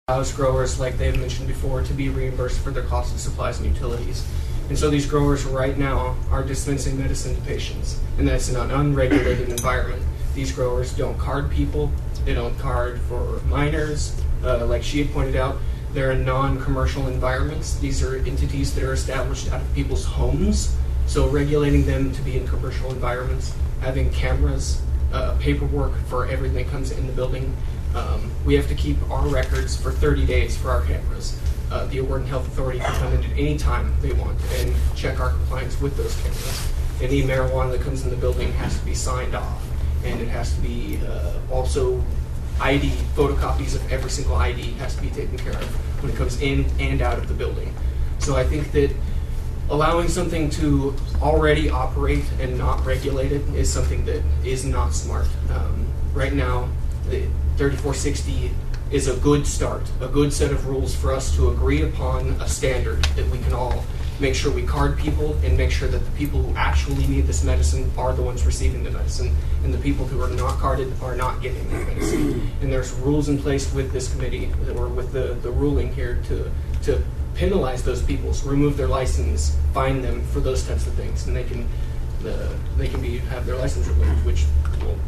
allows growers, like they've mentioned before, to be reimbursed for their cost of supplies and utilities. And so these growers right now are dispensing medicine to patients, and that's in an unregulated environment. These growers don't card people, they don't card for minors. Like she had pointed out, they're in non-commercial environments. These are entities that are established out of people's homes, so regulating them to be in commercial environments, having cameras, paperwork for everything that comes in the building. We have to keep our records for 30 days for our cameras. The Oregon Health Authority can come in at any time they want and check our compliance with those cameras. Any marijuana that comes in the building has to be signed off, and it has to be also ID, photocopies of every single ID has to be taken care of when it comes in and out of the building. So I think that allowing something to already operate and not regulate it is something that is not smart. Right now, the 3460 is a good start, a good set of rules for us to agree upon a standard that we can all make sure we card people and make sure that the people who actually need this medicine are the ones receiving the medicine, and the people who are not carded are not getting the medicine. And there's rules in place with this committee, or with the ruling here, to penalize those people, so remove their license, fine them for those types of things, and they can have their license removed, which will,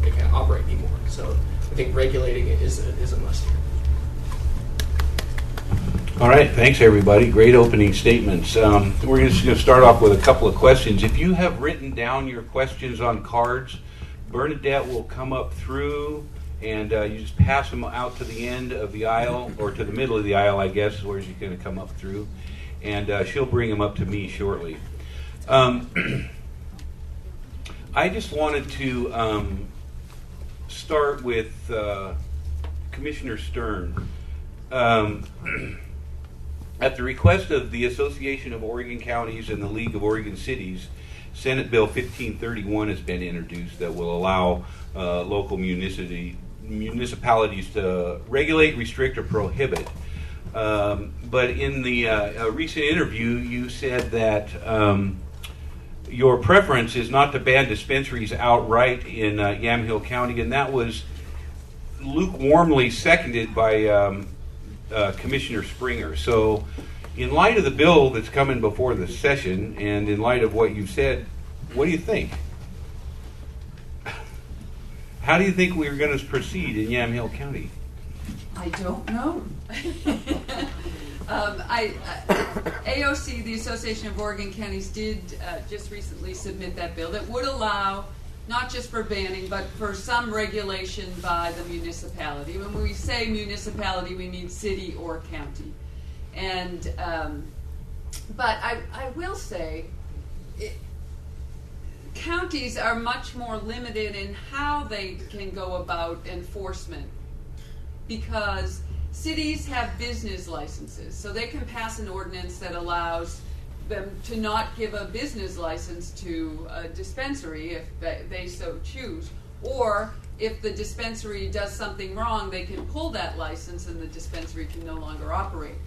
they can't operate anymore. So I think regulating it is a must here. All right, thanks everybody. Great opening statements. We're just going to start off with a couple of questions. If you have written down your questions on cards, Bernadette will come up through and you just pass them out to the end of the aisle, or to the middle of the aisle, I guess, is where she's going to come up through. And she'll bring them up to me shortly. I just wanted to start with Commissioner Stern. At the request of the Association of Oregon Counties and the League of Oregon Cities, Senate Bill 1531 has been introduced that will allow local municipalities to regulate, restrict, or prohibit. But in the recent interview, you said that your preference is not to ban dispensaries outright in Yamhill County, and that was lukewarmly seconded by Commissioner Springer. So in light of the bill that's coming before the session, and in light of what you've said, what do you think? How do you think we're going to proceed in Yamhill County? I don't know. AOC, the Association of Oregon Counties, did just recently submit that bill that would allow not just for banning, but for some regulation by the municipality. When we say municipality, we mean city or county. And but I will say, counties are much more limited in how they can go about enforcement, because cities have business licenses, so they can pass an ordinance that allows them to not give a business license to a dispensary if they so choose, or if the dispensary does something wrong, they can pull that license and the dispensary can no longer operate.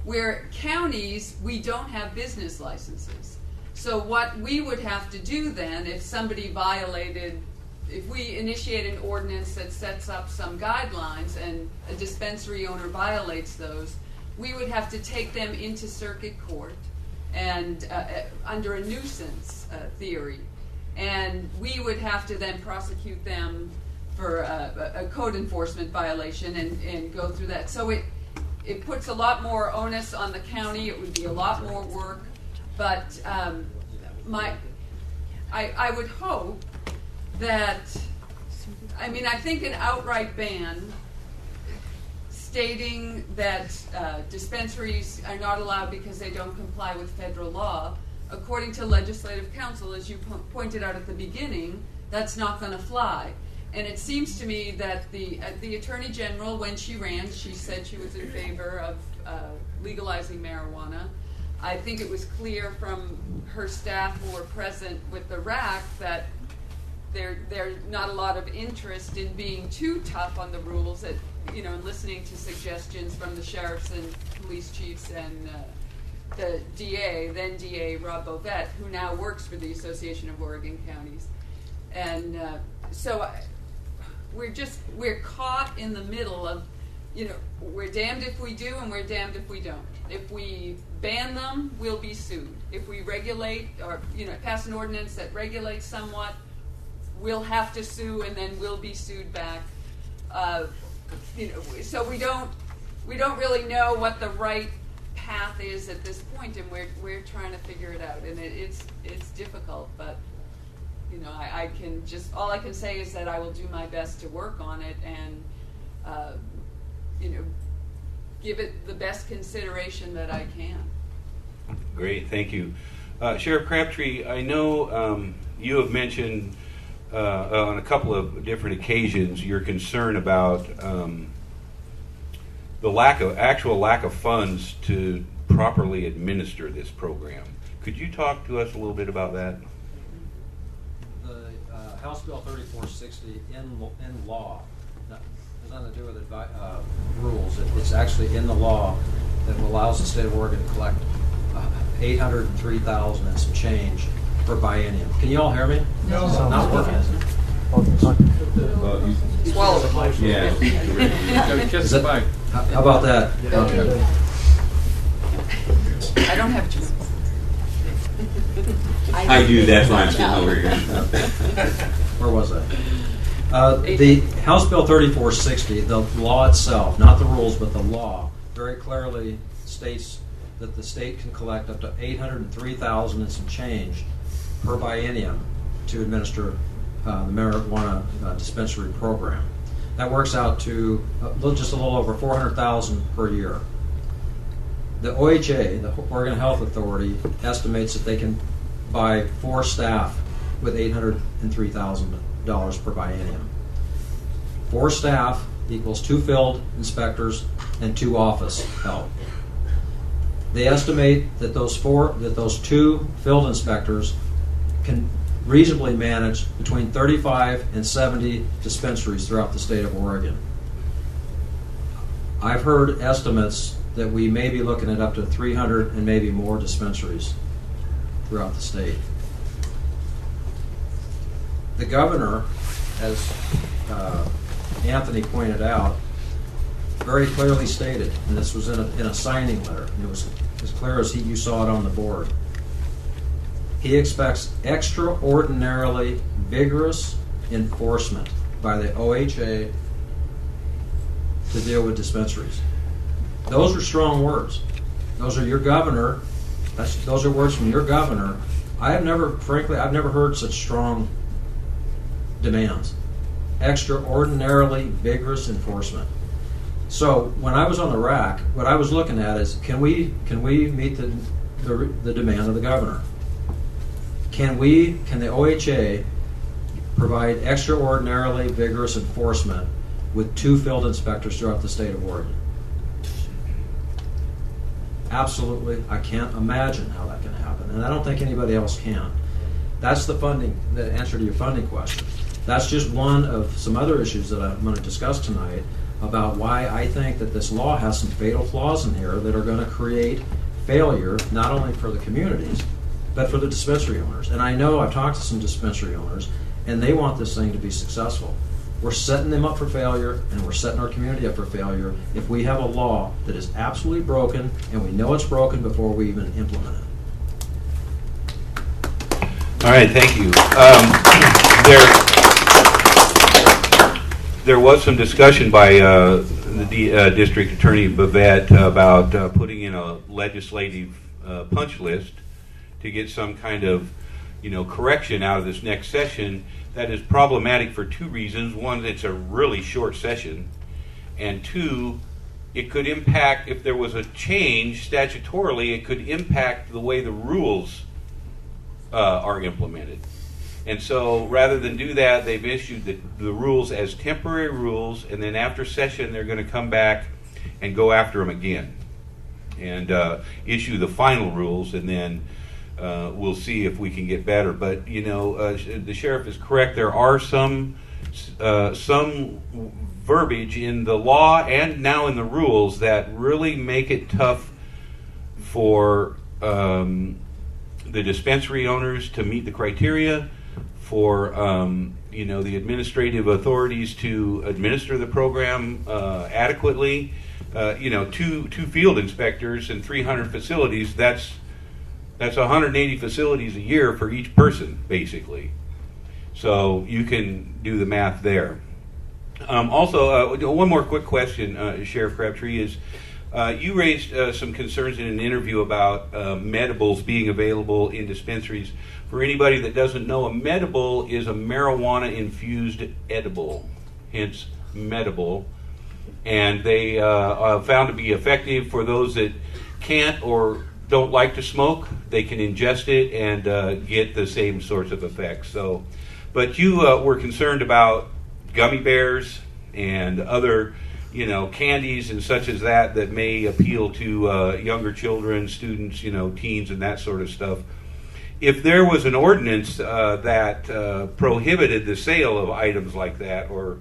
Where counties, we don't have business licenses. So what we would have to do then, if somebody violated, if we initiate an ordinance that sets up some guidelines and a dispensary owner violates those, we would have to take them into circuit court and under a nuisance theory, and we would have to then prosecute them for a code enforcement violation and go through that. So it puts a lot more onus on the county. It would be a lot more work, but I would hope that, I mean, I think an outright ban stating that dispensaries are not allowed because they don't comply with federal law, according to Legislative Council, as you pointed out at the beginning, that's not going to fly. And it seems to me that the Attorney General, when she ran, she said she was in favor of legalizing marijuana. I think it was clear from her staff who were present with the RAC that there's not a lot of interest in being too tough on the rules, and listening to suggestions from the sheriffs and police chiefs and the DA, then DA Rob Bovett, who now works for the Association of Oregon Counties. And so we're caught in the middle of, we're damned if we do and we're damned if we don't. If we ban them, we'll be sued. If we regulate or pass an ordinance that regulates somewhat, we'll have to sue and then we'll be sued back. So we don't really know what the right path is at this point, and we're trying to figure it out, and it's difficult, but all I can say is that I will do my best to work on it and give it the best consideration that I can. Great, thank you. Sheriff Crabtree, I know you have mentioned on a couple of different occasions your concern about the lack of funds to properly administer this program. Could you talk to us a little bit about that? The House Bill 3460 in law has nothing to do with rules. It's actually in the law that allows the state of Oregon to collect $803,000 and some change per biennium. Can you all hear me? No. It's not working, is it? Swallow the mic. Yeah. Kiss the mic. How about that? Okay. I don't have to. I do, that's why I'm sitting over here. Where was I? The House Bill 3460, the law itself, not the rules, but the law, very clearly states that the state can collect up to $803,000 and some change per biennium to administer the marijuana dispensary program. That works out to just a little over $400,000 per year. The OHA, the Oregon Health Authority, estimates that they can buy 4 staff with $803,000 per biennium. 4 staff equals 2 field inspectors and 2 office help. They estimate that those 2 field inspectors can reasonably manage between 35 and 70 dispensaries throughout the state of Oregon. I've heard estimates that we may be looking at up to 300 and maybe more dispensaries throughout the state. The governor, as Anthony pointed out, very clearly stated, and this was in a signing letter, and it was as clear as you saw it on the board. He expects extraordinarily vigorous enforcement by the OHA to deal with dispensaries. Those are strong words. Those are your governor. Those are words from your governor. I've never heard such strong demands. Extraordinarily vigorous enforcement. So when I was on the rack, what I was looking at is, can we meet the demand of the governor? Can the OHA provide extraordinarily vigorous enforcement with 2 field inspectors throughout the state of Oregon? Absolutely, I can't imagine how that can happen, and I don't think anybody else can. That's the answer to your funding question. That's just one of some other issues that I'm going to discuss tonight about why I think that this law has some fatal flaws in here that are going to create failure not only for the communities, but for the dispensary owners. And I know I've talked to some dispensary owners, and they want this thing to be successful. We're setting them up for failure, and we're setting our community up for failure if we have a law that is absolutely broken, and we know it's broken before we even implement it. All right, thank you. There was some discussion by the District Attorney Bavette about putting in a legislative punch list to get some kind of, correction out of this next session. That is problematic for 2 reasons. One, it's a really short session, and 2, it could impact, if there was a change statutorily, it could impact the way the rules are implemented. And so rather than do that, they've issued the rules as temporary rules, and then after session they're going to come back and go after them again and issue the final rules, and then we'll see if we can get better. But the sheriff is correct. There are some verbiage in the law and now in the rules that really make it tough for the dispensary owners to meet the criteria, for the administrative authorities to administer the program adequately. 2 field inspectors and 300 facilities. That's 180 facilities a year for each person, basically. So you can do the math there. Also, one more quick question, Sheriff Crabtree, is you raised some concerns in an interview about medibles being available in dispensaries. For anybody that doesn't know, a medible is a marijuana-infused edible, hence medible. And they are found to be effective for those that can't or don't like to smoke. They can ingest it and get the same sorts of effects. So, but you were concerned about gummy bears and other, candies and such as that may appeal to younger children, students, teens, and that sort of stuff. If there was an ordinance that prohibited the sale of items like that, or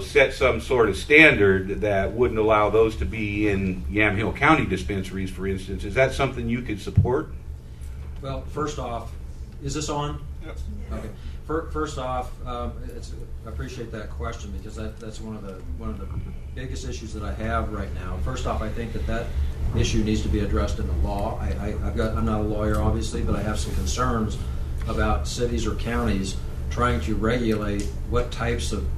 set some sort of standard that wouldn't allow those to be in Yamhill County dispensaries, for instance, is that something you could support? Well, first off, is this on? Yep. Okay. First off, I appreciate that question, because that's one of the biggest issues that I have right now. First off, I think that issue needs to be addressed in the law. I'm not a lawyer, obviously, but I have some concerns about cities or counties trying to regulate what types of,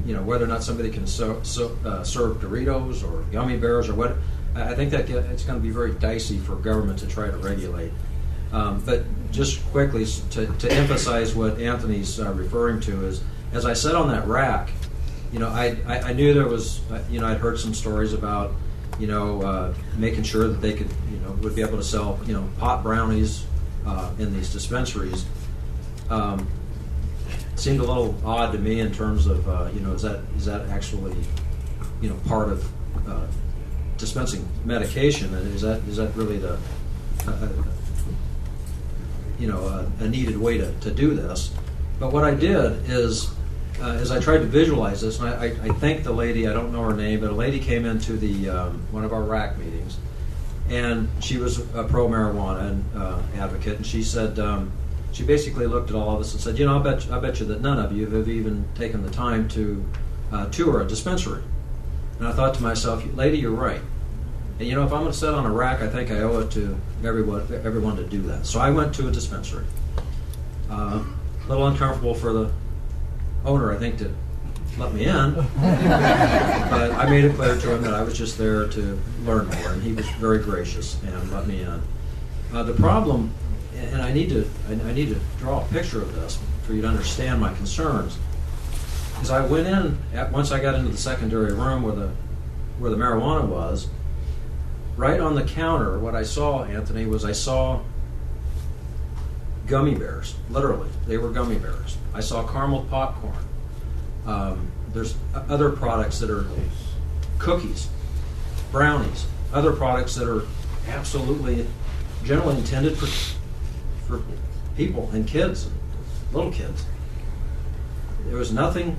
whether or not somebody can serve Doritos or gummy bears or what. I think that it's going to be very dicey for government to try to regulate. But just quickly to emphasize what Anthony's referring to is, as I said on that rack, I knew there was, I'd heard some stories about, making sure that they could, would be able to sell, pot brownies in these dispensaries. Seemed a little odd to me in terms of, is that actually, part of dispensing medication? And is that really the a needed way to do this? But what I did is I tried to visualize this, and I thanked the lady. I don't know her name, but a lady came into the one of our RAC meetings, and she was a pro marijuana advocate, and she said, she basically looked at all of us and said, I bet you that none of you have even taken the time to tour a dispensary. And I thought to myself, lady, you're right. And if I'm going to sit on a rack, I think I owe it to everyone to do that. So I went to a dispensary. A little uncomfortable for the owner, I think, to let me in. But I made it clear to him that I was just there to learn more, and he was very gracious and let me in. The problem, and I need to draw a picture of this for you to understand my concerns, is I went in, once I got into the secondary room where the marijuana was, right on the counter, what I saw, Anthony, was I saw gummy bears. Literally, they were gummy bears. I saw caramel popcorn. There's other products that are cookies, brownies, other products that are absolutely generally intended for people and kids, little kids. There was nothing,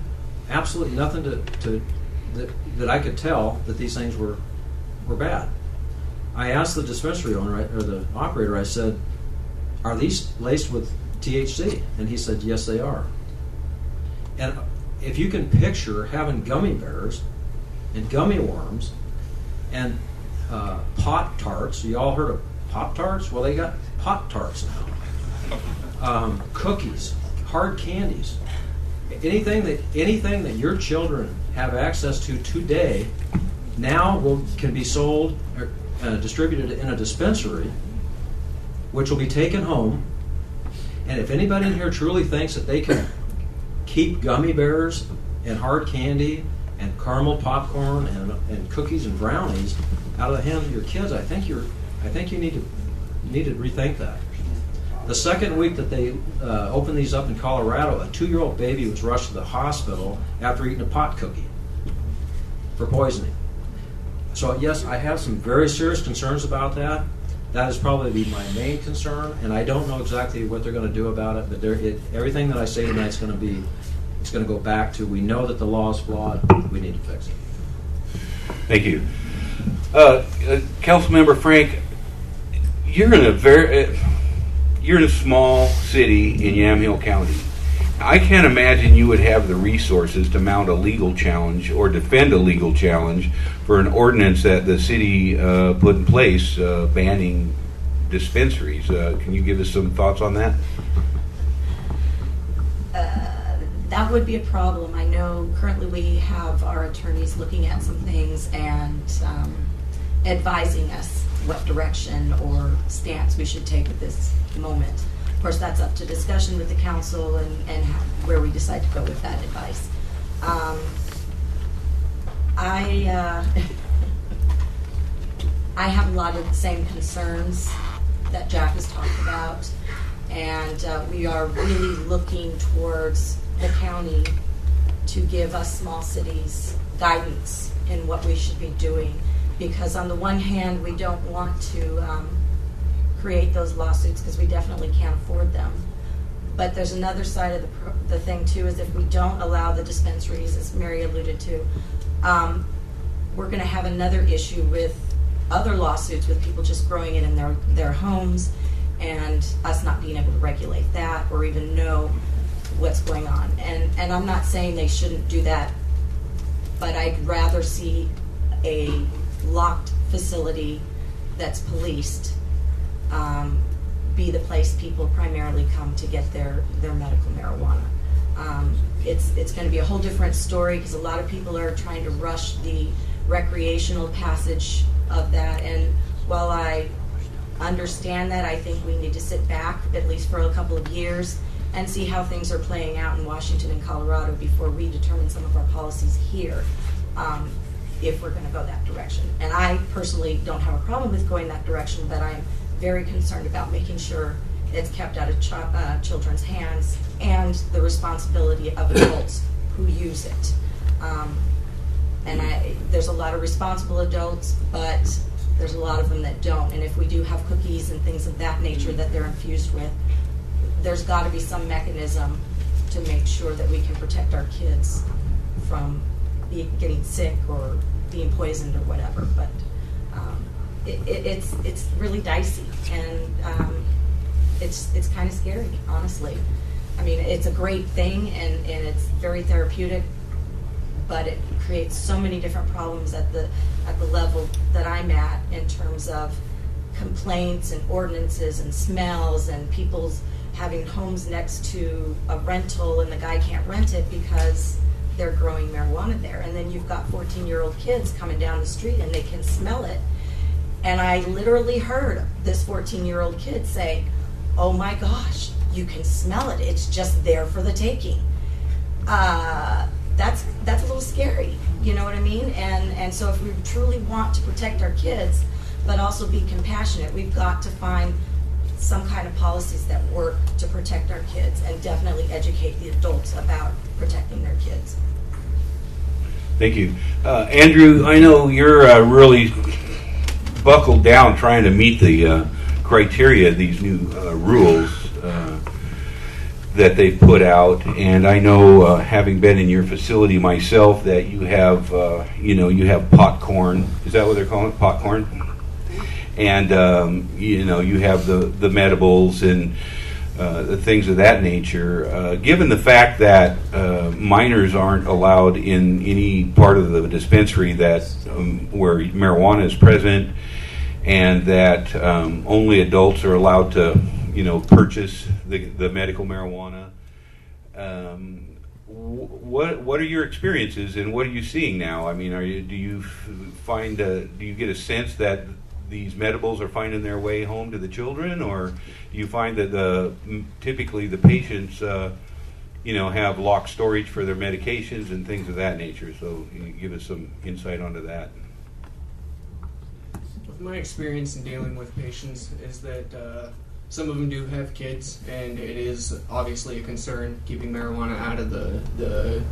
absolutely nothing that I could tell that these things were bad. I asked the dispensary owner, or the operator, I said, are these laced with THC? And he said, yes, they are. And if you can picture having gummy bears and gummy worms and Pop-Tarts, you all heard of Pop-Tarts? Well, they got Pop-Tarts now. Cookies, hard candies, anything that your children have access to today now can be sold or distributed in a dispensary, which will be taken home. And if anybody in here truly thinks that they can keep gummy bears and hard candy and caramel popcorn and cookies and brownies out of the hands of your kids, I think you need to rethink that. The second week that they opened these up in Colorado, a 2-year-old baby was rushed to the hospital after eating a pot cookie for poisoning. So yes, I have some very serious concerns about that. That is probably my main concern, and I don't know exactly what they're going to do about it. But everything that I say tonight is going to go back to, we know that the law is flawed. We need to fix it. Thank you, Councilmember Frank. You're in a small city in Yamhill County, I can't imagine you would have the resources to mount a legal challenge or defend a legal challenge for an ordinance that the city put in place banning dispensaries. Can you give us some thoughts on that? That would be a problem. I know currently we have our attorneys looking at some things and advising us what direction or stance we should take at this moment. Of course, that's up to discussion with the council and where we decide to go with that advice. I have a lot of the same concerns that Jack has talked about, and we are really looking towards the county to give us small cities guidance in what we should be doing, because on the one hand we don't want to create those lawsuits because we definitely can't afford them, but there's another side of the thing too, is if we don't allow the dispensaries, as Mary alluded to, we're going to have another issue with other lawsuits with people just growing it in their homes and us not being able to regulate that or even know what's going on. And I'm not saying they shouldn't do that, but I'd rather see a locked facility that's policed be the place people primarily come to get their medical marijuana. It's going to be a whole different story because a lot of people are trying to rush the recreational passage of that, and while I understand that, I think we need to sit back at least for a couple of years and see how things are playing out in Washington and Colorado before we determine some of our policies here, if we're going to go that direction. And I personally don't have a problem with going that direction, but I'm very concerned about making sure it's kept out of children's hands and the responsibility of adults who use it. And there's a lot of responsible adults, but there's a lot of them that don't. And if we do have cookies and things of that nature that they're infused with, there's got to be some mechanism to make sure that we can protect our kids from getting sick or being poisoned or whatever. But it's really dicey, and it's kind of scary, honestly. I mean, it's a great thing, and it's very therapeutic, but it creates so many different problems at the level that I'm at in terms of complaints and ordinances and smells and people's having homes next to a rental and the guy can't rent it because they're growing marijuana there. And then you've got 14-year-old kids coming down the street and they can smell it. And I literally heard this 14-year-old kid say, "Oh my gosh, you can smell it. It's just there for the taking." That's a little scary, you know what I mean? And so if we truly want to protect our kids, but also be compassionate, we've got to find some kind of policies that work to protect our kids, and definitely educate the adults about protecting their kids. Thank you. Andrew, I know you're really buckled down trying to meet the criteria of these new rules that they've put out, and I know, having been in your facility myself, that you have, you have popcorn. Is that what they're calling it, popcorn? And you have the medibles and the things of that nature. Given the fact that minors aren't allowed in any part of the dispensary that where marijuana is present, and that only adults are allowed to purchase the medical marijuana. What are your experiences, and what are you seeing now? I mean, do you get a sense that these medibles are finding their way home to the children, or do you find that typically the patients have locked storage for their medications and things of that nature? So can you give us some insight onto that? My experience in dealing with patients is that some of them do have kids, and it is obviously a concern keeping marijuana out of the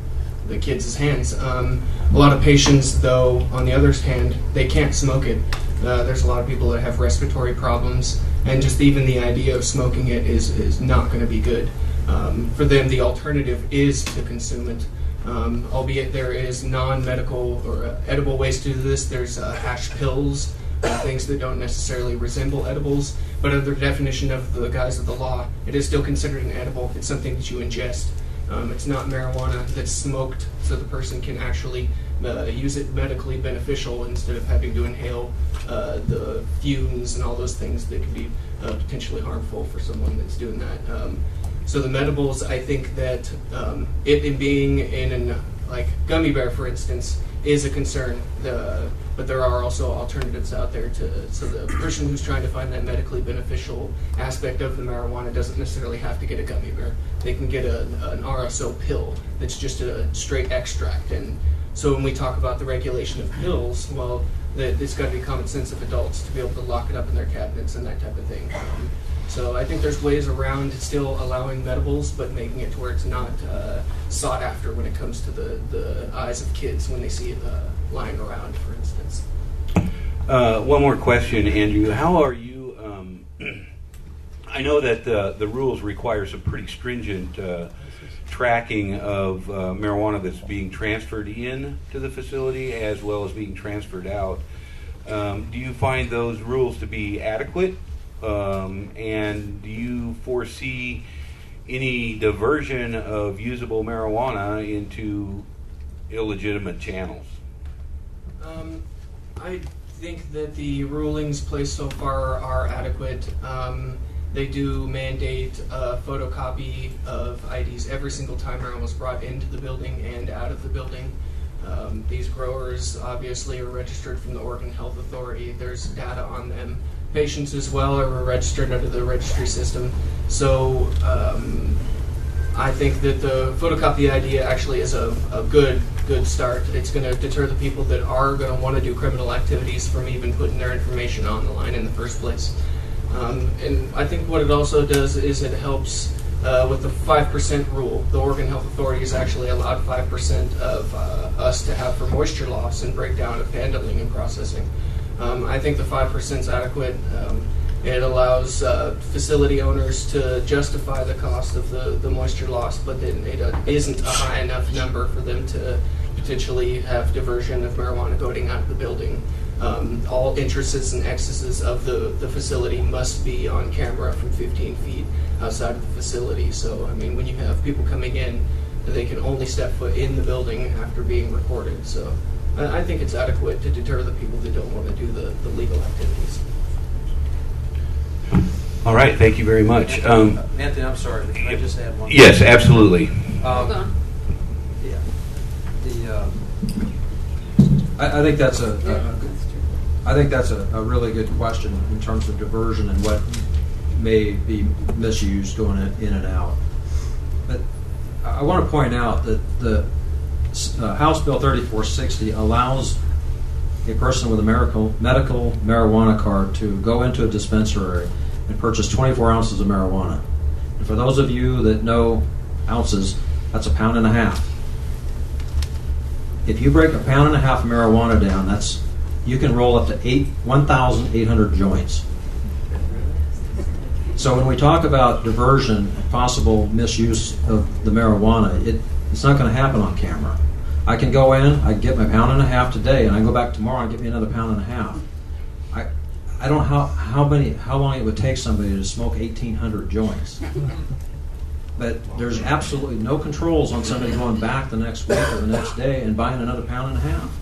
kids' hands. A lot of patients, though, on the other hand, they can't smoke it. There's a lot of people that have respiratory problems, and just even the idea of smoking it is not going to be good. For them, the alternative is to consume it. Albeit there is non-medical or edible ways to do this. There's hash pills, things that don't necessarily resemble edibles, but under the definition of the guise of the law, it is still considered an edible. It's something that you ingest. It's not marijuana that's smoked, so the person can actually use it medically beneficial instead of having to inhale the fumes and all those things that can be potentially harmful for someone that's doing that. So the medibles, I think that it in being in an like gummy bear, for instance, is a concern. But there are also alternatives out there so the person who's trying to find that medically beneficial aspect of the marijuana doesn't necessarily have to get a gummy bear. They can get an RSO pill that's just a straight extract. And so when we talk about the regulation of pills, well, it's got to be common sense of adults to be able to lock it up in their cabinets and that type of thing. So I think there's ways around still allowing medibles, but making it to where it's not sought after when it comes to the eyes of kids when they see it lying around, for instance. One more question, Andrew. How are you? I know that the rules require some pretty stringent tracking of marijuana that's being transferred in to the facility as well as being transferred out. Do you find those rules to be adequate? And do you foresee any diversion of usable marijuana into illegitimate channels? I think that the rulings placed so far are adequate. They do mandate a photocopy of IDs every single time marijuana is brought into the building and out of the building. These growers obviously are registered from the Oregon Health Authority. There's data on them. Patients as well are registered under the registry system. So I think that the photocopy idea actually is a good start. It's going to deter the people that are going to want to do criminal activities from even putting their information on the line in the first place. And I think what it also does is it helps with the 5% rule. The Oregon Health Authority has actually allowed 5% of us to have for moisture loss and breakdown of handling and processing. I think the 5% is adequate. It allows facility owners to justify the cost of the moisture loss, but then it isn't a high enough number for them to potentially have diversion of marijuana going out of the building. All entrances and exits of the facility must be on camera from 15 feet outside of the facility. So, I mean, when you have people coming in, they can only step foot in the building after being recorded. So I think it's adequate to deter the people that don't want to do the legal activities. All right, thank you very much. Anthony, I'm sorry, can I just add one? Yes, absolutely. Hold on. Yeah. I think that's a really good question in terms of diversion and what may be misused going in and out. But I want to point out that the House Bill 3460 allows a person with a medical marijuana card to go into a dispensary and purchase 24 ounces of marijuana. And for those of you that know ounces, that's 1.5 pounds. If you break 1.5 pounds of marijuana down, you can roll up to 1,800 joints. So when we talk about diversion and possible misuse of the marijuana, it's not going to happen on camera. I can go in, I get my 1.5 pounds today, and I go back tomorrow and get me another 1.5 pounds. I don't know how long it would take somebody to smoke 1,800 joints. But there's absolutely no controls on somebody going back the next week or the next day and buying another 1.5 pounds.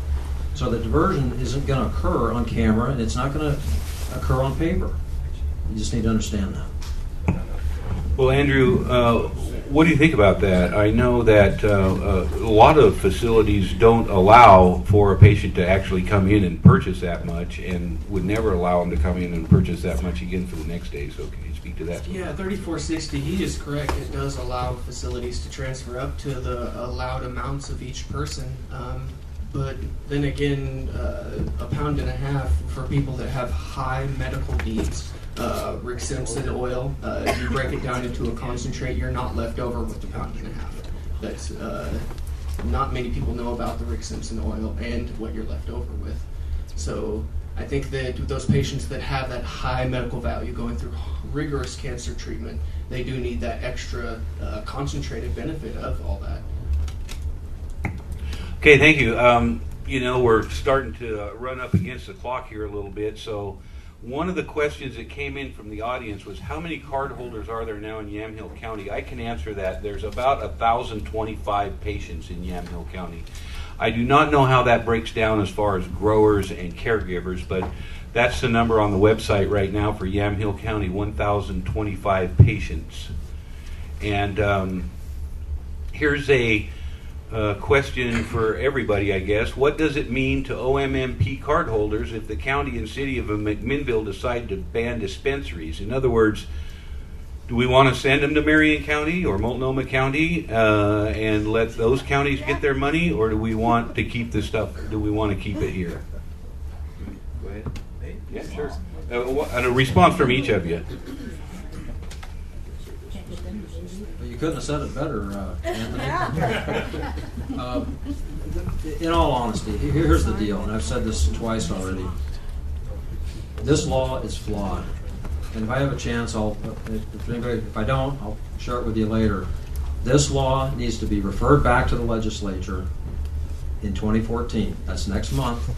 So the diversion isn't going to occur on camera, and it's not going to occur on paper. You just need to understand that. Well, Andrew, what do you think about that? I know that a lot of facilities don't allow for a patient to actually come in and purchase that much, and would never allow them to come in and purchase that much again for the next day. So can you speak to that? Yeah, 3460, he is correct. It does allow facilities to transfer up to the allowed amounts of each person. But then again, 1.5 pounds for people that have high medical needs. Rick Simpson oil, you break it down into a concentrate, you're not left over with 1.5 pounds. That's not many people know about the Rick Simpson oil and what you're left over with. So I think that those patients that have that high medical value going through rigorous cancer treatment, they do need that extra concentrated benefit of all that. Okay, thank you. We're starting to run up against the clock here a little bit, so one of the questions that came in from the audience was, how many card holders are there now in Yamhill County? I can answer that. There's about 1,025 patients in Yamhill County. I do not know how that breaks down as far as growers and caregivers, but that's the number on the website right now for Yamhill County, 1,025 patients. And here's a question for everybody, I guess. What does it mean to OMMP cardholders if the county and city of McMinnville decide to ban dispensaries? In other words, do we want to send them to Marion County or Multnomah County and let those counties get their money, or do we want to keep this stuff? Do we want to keep it here? Go ahead. Yeah, sure. And a response from each of you. You couldn't have said it better, Anthony. In all honesty, here's the deal, and I've said this twice already. This law is flawed. And if I have a chance, if I don't, I'll share it with you later. This law needs to be referred back to the legislature in 2014. That's next month,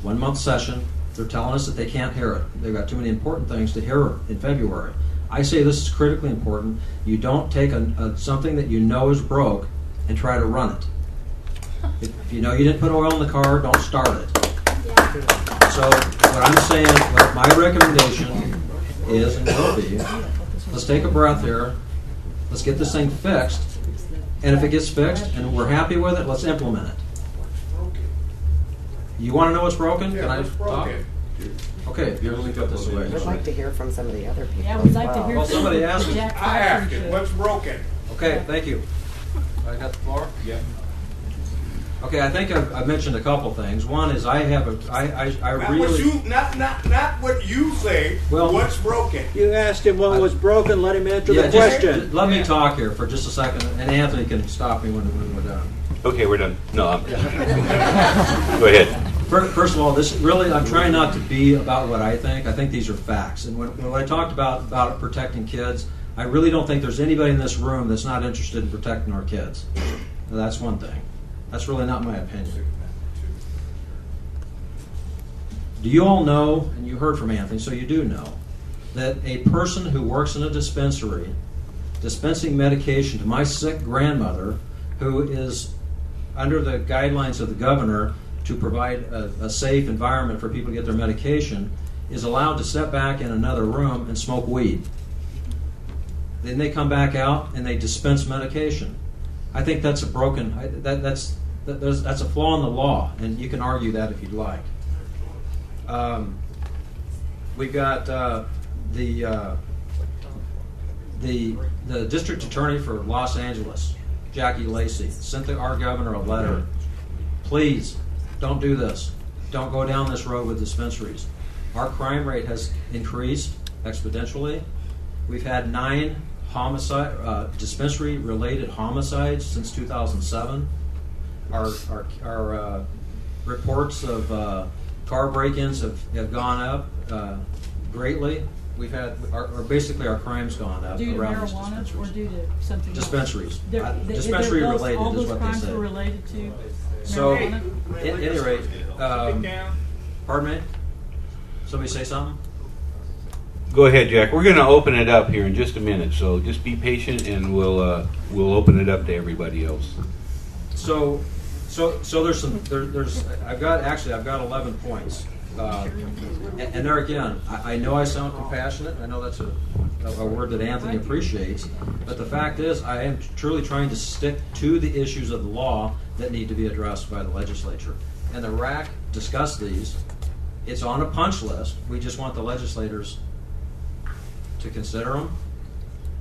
1 month session. They're telling us that they can't hear it. They've got too many important things to hear in February. I say this is critically important. You don't take something that you know is broke and try to run it. If you know you didn't put oil in the car, don't start it. So what I'm saying, what my recommendation is and will be, let's take a breath here. Let's get this thing fixed. And if it gets fixed and we're happy with it, let's implement it. You want to know what's broken? Yeah, Can I what's talk? broken? Okay, here, let me put this away. I'd like to hear from some of the other people. Yeah, we'd like to hear Well, from somebody asked me. Jack I asked Carpenter. it, what's broken? Okay, thank you. I got the floor? Yeah. Okay, I think I've mentioned a couple things. One is I Not what you say, Well- what's broken? You asked him what was broken, let him answer the just question. let me talk here for just a second, and Anthony can stop me when we're done. Okay, we're done. No, go ahead. First of all, this really, I'm trying not to be about what I think. I think these are facts. And when I talked about protecting kids, I really don't think there's anybody in this room that's not interested in protecting our kids. Now, that's one thing. That's really not my opinion. Do you all know, and you heard from Anthony, so you do know, that a person who works in a dispensary dispensing medication to my sick grandmother, who is under the guidelines of the governor to provide a safe environment for people to get their medication, is allowed to step back in another room and smoke weed. Then they come back out and they dispense medication. I think that's a broken, that's a flaw in the law, and you can argue that if you'd like. We've got the district attorney for Los Angeles, Jackie Lacey, sent our governor a letter. Please, don't do this. Don't go down this road with dispensaries. Our crime rate has increased exponentially. We've had 9 dispensary-related homicides since 2007. Our reports of car break-ins have gone up greatly. We've had basically our crime's gone up Due to around these marijuana or dispensaries. due to something else? Dispensaries. Dispensary Dispensary-related all is those what they crimes say. were related to So, marijuana? at any rate, pardon me? Somebody say something? Go ahead, Jack. We're going to open it up here in just a minute, so just be patient, and we'll open it up to everybody else. So there's I've got 11 points, and there again, I know I sound compassionate. I know that's a word that Anthony appreciates, but the fact is, I am truly trying to stick to the issues of the law that need to be addressed by the legislature. And the RAC discussed these. It's on a punch list. We just want the legislators to consider them,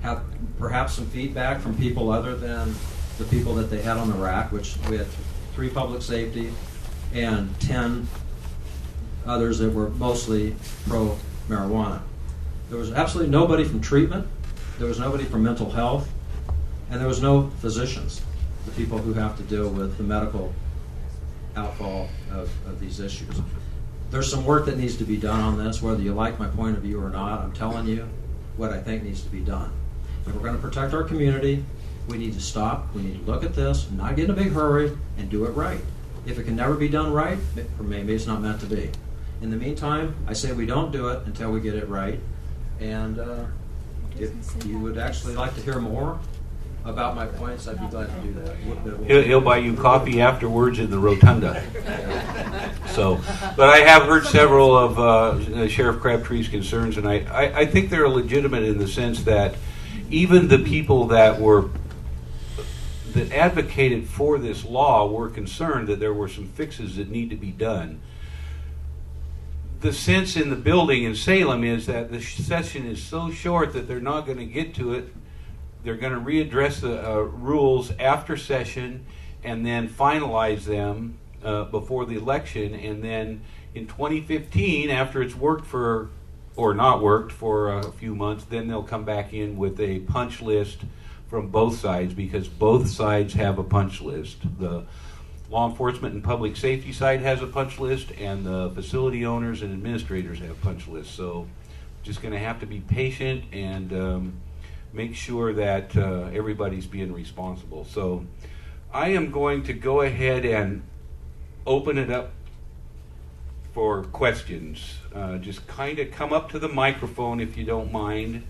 have perhaps some feedback from people other than the people that they had on the RAC, which we had 3 public safety and 10 others that were mostly pro-marijuana. There was absolutely nobody from treatment, there was nobody from mental health, and there was no physicians, the people who have to deal with the medical outfall of these issues. There's some work that needs to be done on this, whether you like my point of view or not. I'm telling you what I think needs to be done. If we're going to protect our community, we need to stop, we need to look at this, not get in a big hurry, and do it right. If it can never be done right, maybe it's not meant to be. In the meantime, I say we don't do it until we get it right. And if you would actually like to hear more about my points, I'd be glad to do that. He'll buy you coffee afterwards in the rotunda. So, but I have heard several of Sheriff Crabtree's concerns, and I think they're legitimate in the sense that even the people that advocated for this law were concerned that there were some fixes that need to be done. The sense in the building in Salem is that the session is so short that they're not going to get to it. They're going to readdress the rules after session and then finalize them before the election. And then in 2015, after it's worked for, or not worked for a few months, then they'll come back in with a punch list from both sides, because both sides have a punch list. The law enforcement and public safety side has a punch list, and the facility owners and administrators have punch lists. So just going to have to be patient and make sure that everybody's being responsible. So I am going to go ahead and open it up for questions. Just kind of come up to the microphone if you don't mind,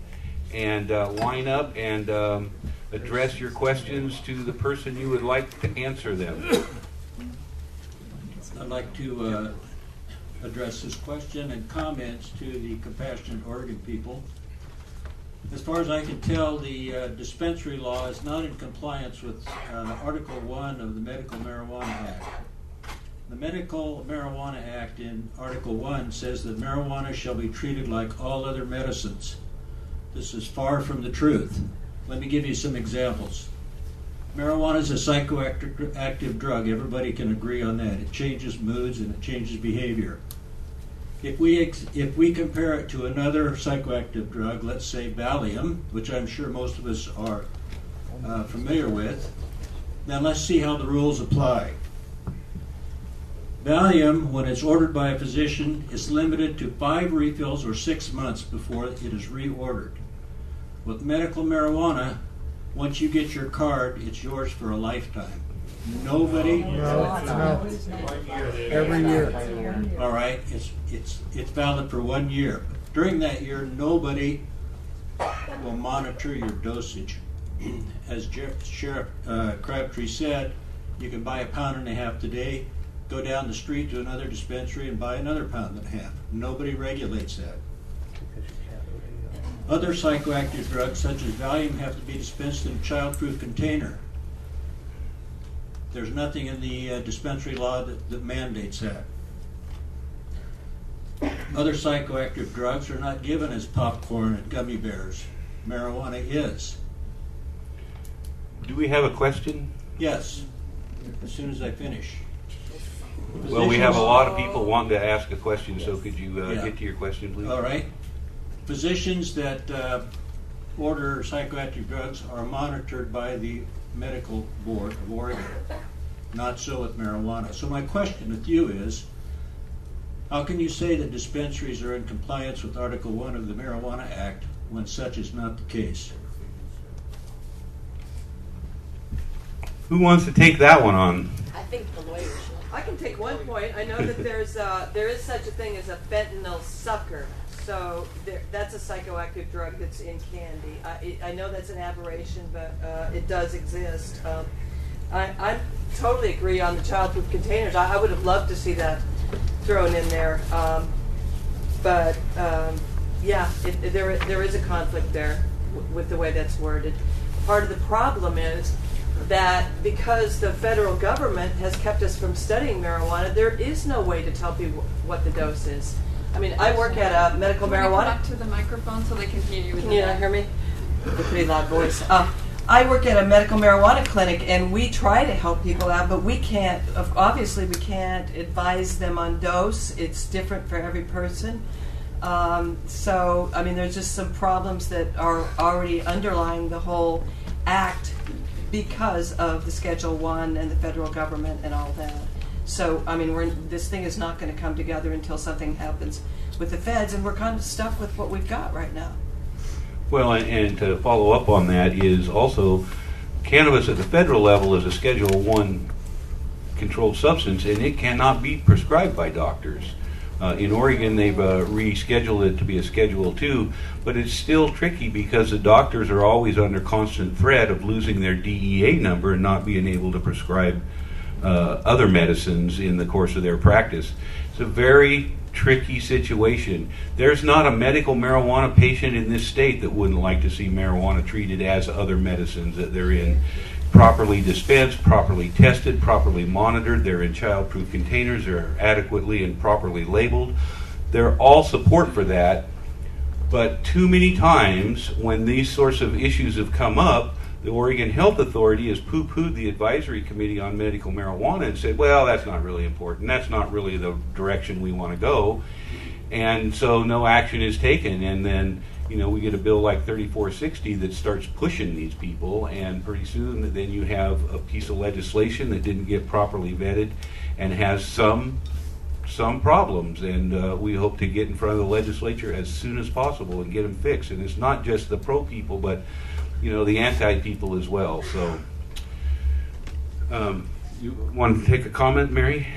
and line up and address your questions to the person you would like to answer them. I'd like to address this question and comments to the Compassionate Oregon people. As far as I can tell, the dispensary law is not in compliance with Article 1 of the Medical Marijuana Act. The Medical Marijuana Act in Article 1 says that marijuana shall be treated like all other medicines. This is far from the truth. Let me give you some examples. Marijuana is a psychoactive drug. Everybody can agree on that. It changes moods and it changes behavior. If we compare it to another psychoactive drug, let's say Valium, which I'm sure most of us are familiar with, then let's see how the rules apply. Valium, when it's ordered by a physician, is limited to 5 refills or 6 months before it is reordered. With medical marijuana, once you get your card, it's yours for a lifetime. Nobody. No. Every year. All right, it's valid for 1 year. During that year, nobody will monitor your dosage. As Sheriff Crabtree said, you can buy 1.5 pounds today, go down the street to another dispensary and buy another 1.5 pounds. Nobody regulates that. Other psychoactive drugs, such as Valium, have to be dispensed in a child-proof container. There's nothing in the dispensary law that mandates that. Other psychoactive drugs are not given as popcorn and gummy bears. Marijuana is. Do we have a question? Yes, as soon as I finish. Well, we have a lot of people wanting to ask a question, so could you get to your question, please? All right. Physicians that order psychoactive drugs are monitored by the Medical Board of Oregon. Not so with marijuana. So my question with you is, how can you say that dispensaries are in compliance with Article 1 of the Marijuana Act when such is not the case? Who wants to take that one on? I think the lawyer should. I can take one point. I know that there is such a thing as a fentanyl sucker. So that's a psychoactive drug that's in candy. I know that's an aberration, but it does exist. I totally agree on the childproof containers. I would have loved to see that thrown in there. But there is a conflict there with the way that's worded. Part of the problem is that because the federal government has kept us from studying marijuana, there is no way to tell people what the dose is. I mean, I work at a medical Can we marijuana. come up to the microphone so they can hear you? Can you not hear me? With a pretty loud voice. I work at a medical marijuana clinic, and we try to help people out, but we can't. Obviously, we can't advise them on dose. It's different for every person. So, I mean, there's just some problems that are already underlying the whole act because of the Schedule 1 and the federal government and all that. So, I mean, this thing is not going to come together until something happens with the feds, and we're kind of stuck with what we've got right now. Well, and to follow up on that is also cannabis at the federal level is a Schedule 1 controlled substance, and it cannot be prescribed by doctors. In Oregon, they've rescheduled it to be a Schedule 2, but it's still tricky because the doctors are always under constant threat of losing their DEA number and not being able to prescribe other medicines in the course of their practice. It's a very tricky situation. There's not a medical marijuana patient in this state that wouldn't like to see marijuana treated as other medicines, that they're in properly dispensed, properly tested, properly monitored, they're in child-proof containers, they're adequately and properly labeled. They're all support for that, but too many times when these sorts of issues have come up, the Oregon Health Authority has poo-pooed the Advisory Committee on Medical Marijuana and said, well, that's not really important, that's not really the direction we want to go, and so no action is taken, and then we get a bill like 3460 that starts pushing these people, and pretty soon then you have a piece of legislation that didn't get properly vetted and has some problems, and we hope to get in front of the legislature as soon as possible and get them fixed. And it's not just the pro people, but the anti people as well. So, you want to take a comment, Mary?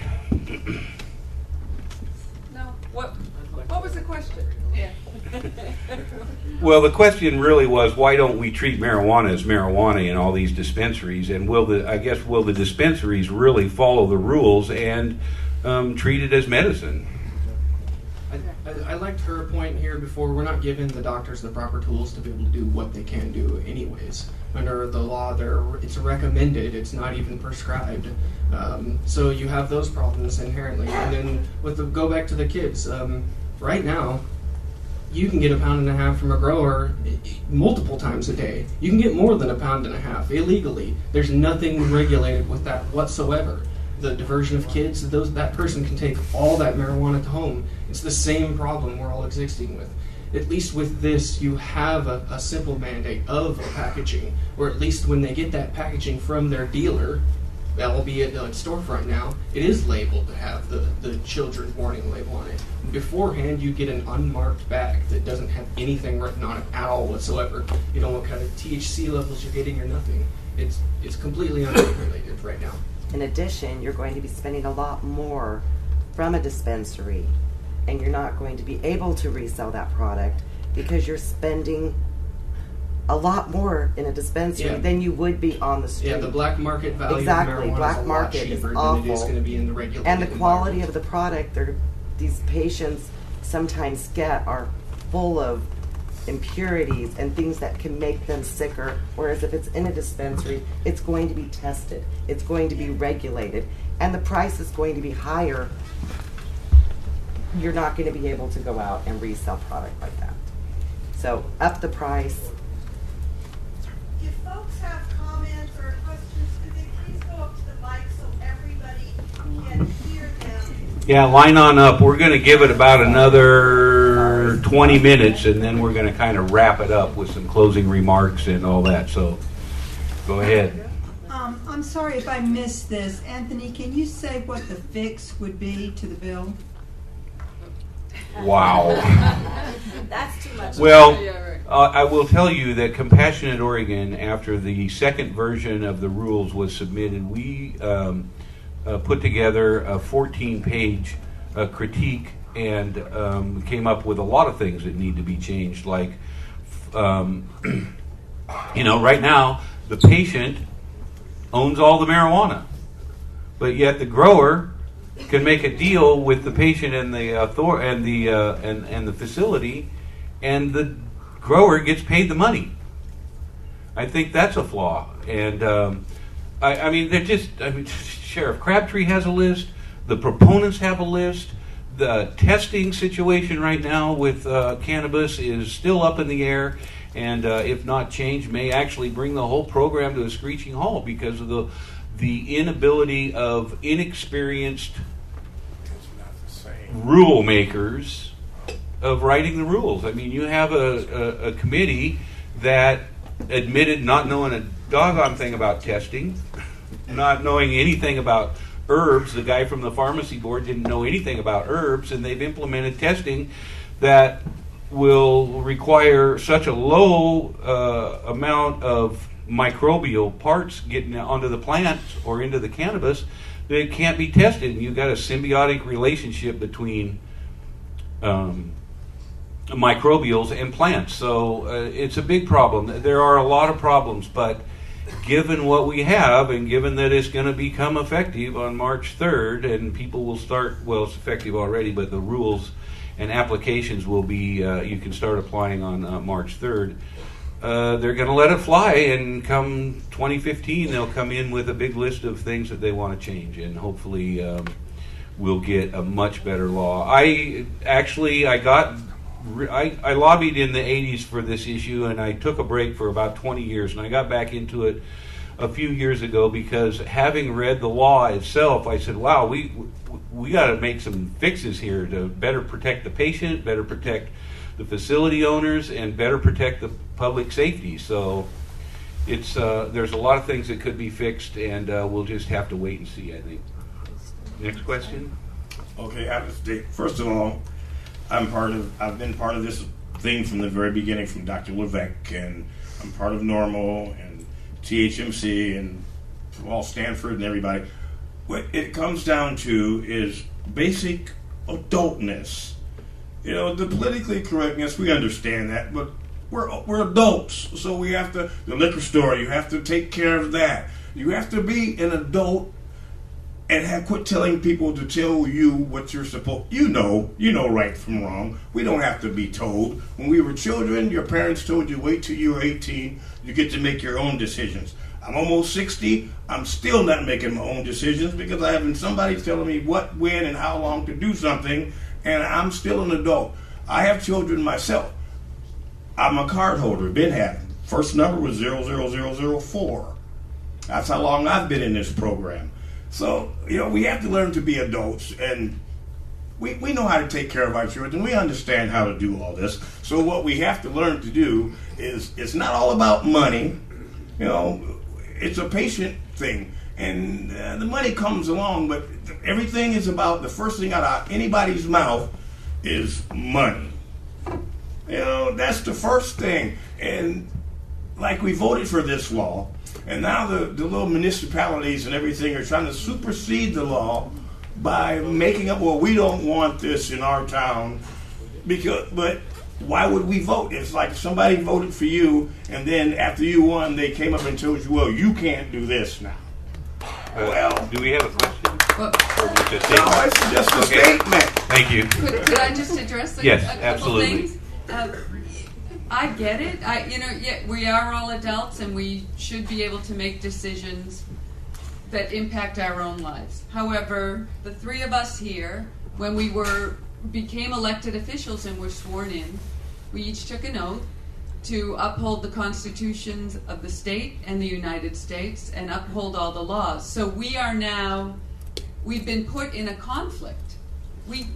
No. What was the question? Yeah. Well, the question really was, why don't we treat marijuana as marijuana in all these dispensaries? And will the dispensaries really follow the rules and treat it as medicine? I liked her point here before. We're not giving the doctors the proper tools to be able to do what they can do anyways. Under the law, it's recommended, it's not even prescribed. So you have those problems inherently. And then go back to the kids. Right now, you can get a pound and a half from a grower multiple times a day. You can get more than a pound and a half illegally. There's nothing regulated with that whatsoever. The diversion of kids, that person can take all that marijuana to home. It's the same problem we're all existing with. At least with this, you have a simple mandate of packaging, or at least when they get that packaging from their dealer, albeit a storefront now, it is labeled to have the children's warning label on it. Beforehand, you get an unmarked bag that doesn't have anything written on it at all whatsoever. You don't know what kind of THC levels you're getting or nothing. It's completely unregulated right now. In addition, you're going to be spending a lot more from a dispensary, and you're not going to be able to resell that product because you're spending a lot more in a dispensary than you would be on the street. Yeah, the black market value exactly. of marijuana Black is a market lot cheaper is than awful. it is going to be in the regulated And the quality environment. of the product these patients sometimes get are full of impurities and things that can make them sicker, whereas if it's in a dispensary, it's going to be tested, it's going to be regulated, and the price is going to be higher. You're not going to be able to go out and resell product like that. So up the price. If folks have comments or questions, could they please go up to the mic so everybody can hear them? Yeah, line on up. We're going to give it about another 20 minutes, and then we're going to kind of wrap it up with some closing remarks and all that. So go ahead. I'm sorry if I missed this. Anthony, can you say what the fix would be to the bill? Wow. That's too much. Well, I will tell you that Compassionate Oregon, after the second version of the rules was submitted, we put together a 14-page critique and came up with a lot of things that need to be changed. Like, right now the patient owns all the marijuana, but yet the grower can make a deal with the patient and the and the facility, and the grower gets paid the money. I think that's a flaw, and Sheriff Crabtree has a list. The proponents have a list. The testing situation right now with cannabis is still up in the air, and if not changed, may actually bring the whole program to a screeching halt because of the inability of inexperienced rule makers of writing the rules. I mean, you have a committee that admitted not knowing a doggone thing about testing, not knowing anything about herbs. The guy from the pharmacy board didn't know anything about herbs, and they've implemented testing that will require such a low amount of microbial parts getting onto the plants or into the cannabis that it can't be tested. And you've got a symbiotic relationship between microbials and plants. So it's a big problem. There are a lot of problems, but given what we have and given that it's going to become effective on March 3rd and people will start, well, it's effective already, but the rules and applications will be, you can start applying on March 3rd. They're going to let it fly, and come 2015, they'll come in with a big list of things that they want to change, and hopefully we'll get a much better law. I lobbied in the 80s for this issue, and I took a break for about 20 years, and I got back into it a few years ago because having read the law itself, I said, wow, we got to make some fixes here to better protect the patient, better protect the facility owners, and better protect the public safety. So it's there's a lot of things that could be fixed, and we'll just have to wait and see, I think. Next question. Okay, first of all, I've been part of this thing from the very beginning, from Dr. Levesque, and I'm part of NORML and THMC and Stanford and everybody. What it comes down to is basic adultness. You know, the politically correctness, we understand that, but we're adults, so we have to, the liquor store, you have to take care of that. You have to be an adult and quit telling people to tell you what you're supposed. You know right from wrong. We don't have to be told. When we were children, your parents told you, wait till you're 18, you get to make your own decisions. I'm almost 60. I'm still not making my own decisions because I haven't somebody telling me what, when, and how long to do something, and I'm still an adult. I have children myself. I'm a card holder, been having. First number was 00004. That's how long I've been in this program. So, we have to learn to be adults, and we know how to take care of our children. We understand how to do all this. So what we have to learn to do is, it's not all about money. It's a patient thing. And the money comes along, but everything is about, the first thing out of anybody's mouth is money. That's the first thing. And like, we voted for this law, and now the little municipalities and everything are trying to supersede the law by making up, well, we don't want this in our town. But why would we vote? It's like somebody voted for you, and then after you won, they came up and told you, well, you can't do this now. Well, do we have a question? Well, no, it's just a statement. Thank you. Could I just address a couple absolutely. things? I get it. We are all adults, and we should be able to make decisions that impact our own lives. However, the three of us here, when we became elected officials and were sworn in, we each took an oath to uphold the constitutions of the state and the United States and uphold all the laws. So we've been put in a conflict. We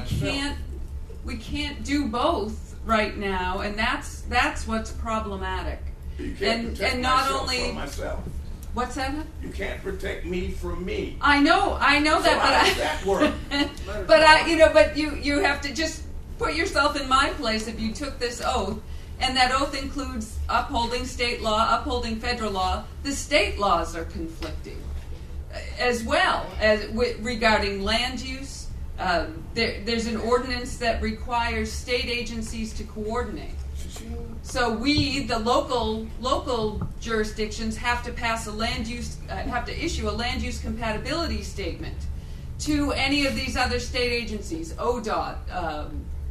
can't do both right now, and that's what's problematic. You can't protect myself from myself. What's that? You can't protect me from me. I know So that, how does that work? but you have to just put yourself in my place. If you took this oath, and that oath includes upholding state law, upholding federal law, the state laws are conflicting as well as regarding land use. There's an ordinance that requires state agencies to coordinate. So we, the local jurisdictions, have to pass have to issue a land use compatibility statement to any of these other state agencies, ODOT,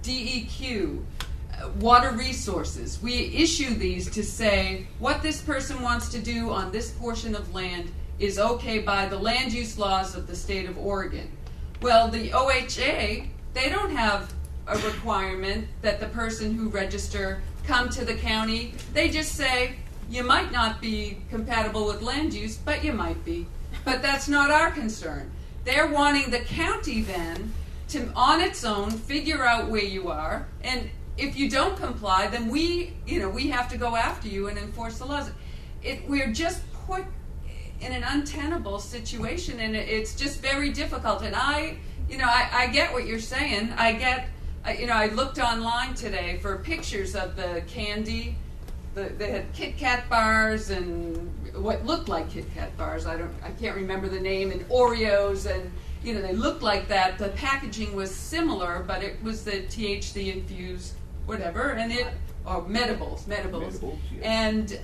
DEQ, water resources. We issue these to say what this person wants to do on this portion of land is okay by the land use laws of the state of Oregon. Well, the OHA, they don't have a requirement that the person who register come to the county. They just say, you might not be compatible with land use, but you might be. But that's not our concern. They're wanting the county then to, on its own, figure out where you are, and if you don't comply, then we have to go after you and enforce the laws. We're just put in an untenable situation, and it's just very difficult. And I get what you're saying. I looked online today for pictures of the candy. They had Kit Kat bars and what looked like Kit Kat bars. I can't remember the name, and Oreos, and they looked like that. The packaging was similar, but it was the THC infused whatever, and or medibles. Yeah. And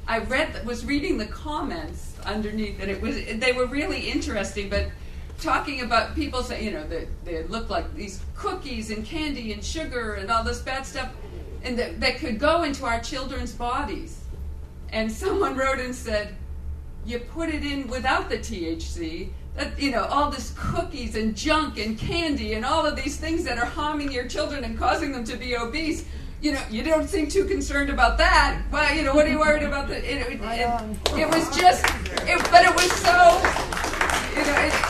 I was reading the comments underneath, and they were really interesting. But talking about people saying, they look like these cookies and candy and sugar and all this bad stuff, and that could go into our children's bodies. And someone wrote and said, you put it in without the THC, that, all this cookies and junk and candy and all of these things that are harming your children and causing them to be obese. You don't seem too concerned about that. Well, what are you worried about? It was just, but it was so,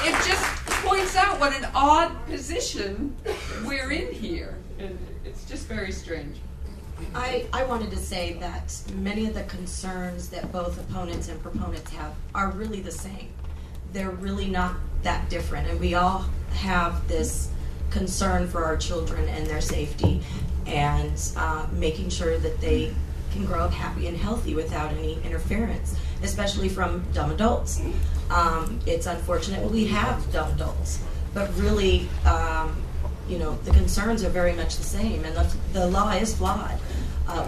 it just points out what an odd position we're in here. And it's just very strange. I wanted to say that many of the concerns that both opponents and proponents have are really the same. They're really not that different, and we all have this concern for our children and their safety, and making sure that they can grow up happy and healthy without any interference, especially from dumb adults. It's unfortunate we have dumb adults, but really, the concerns are very much the same, and the law is flawed.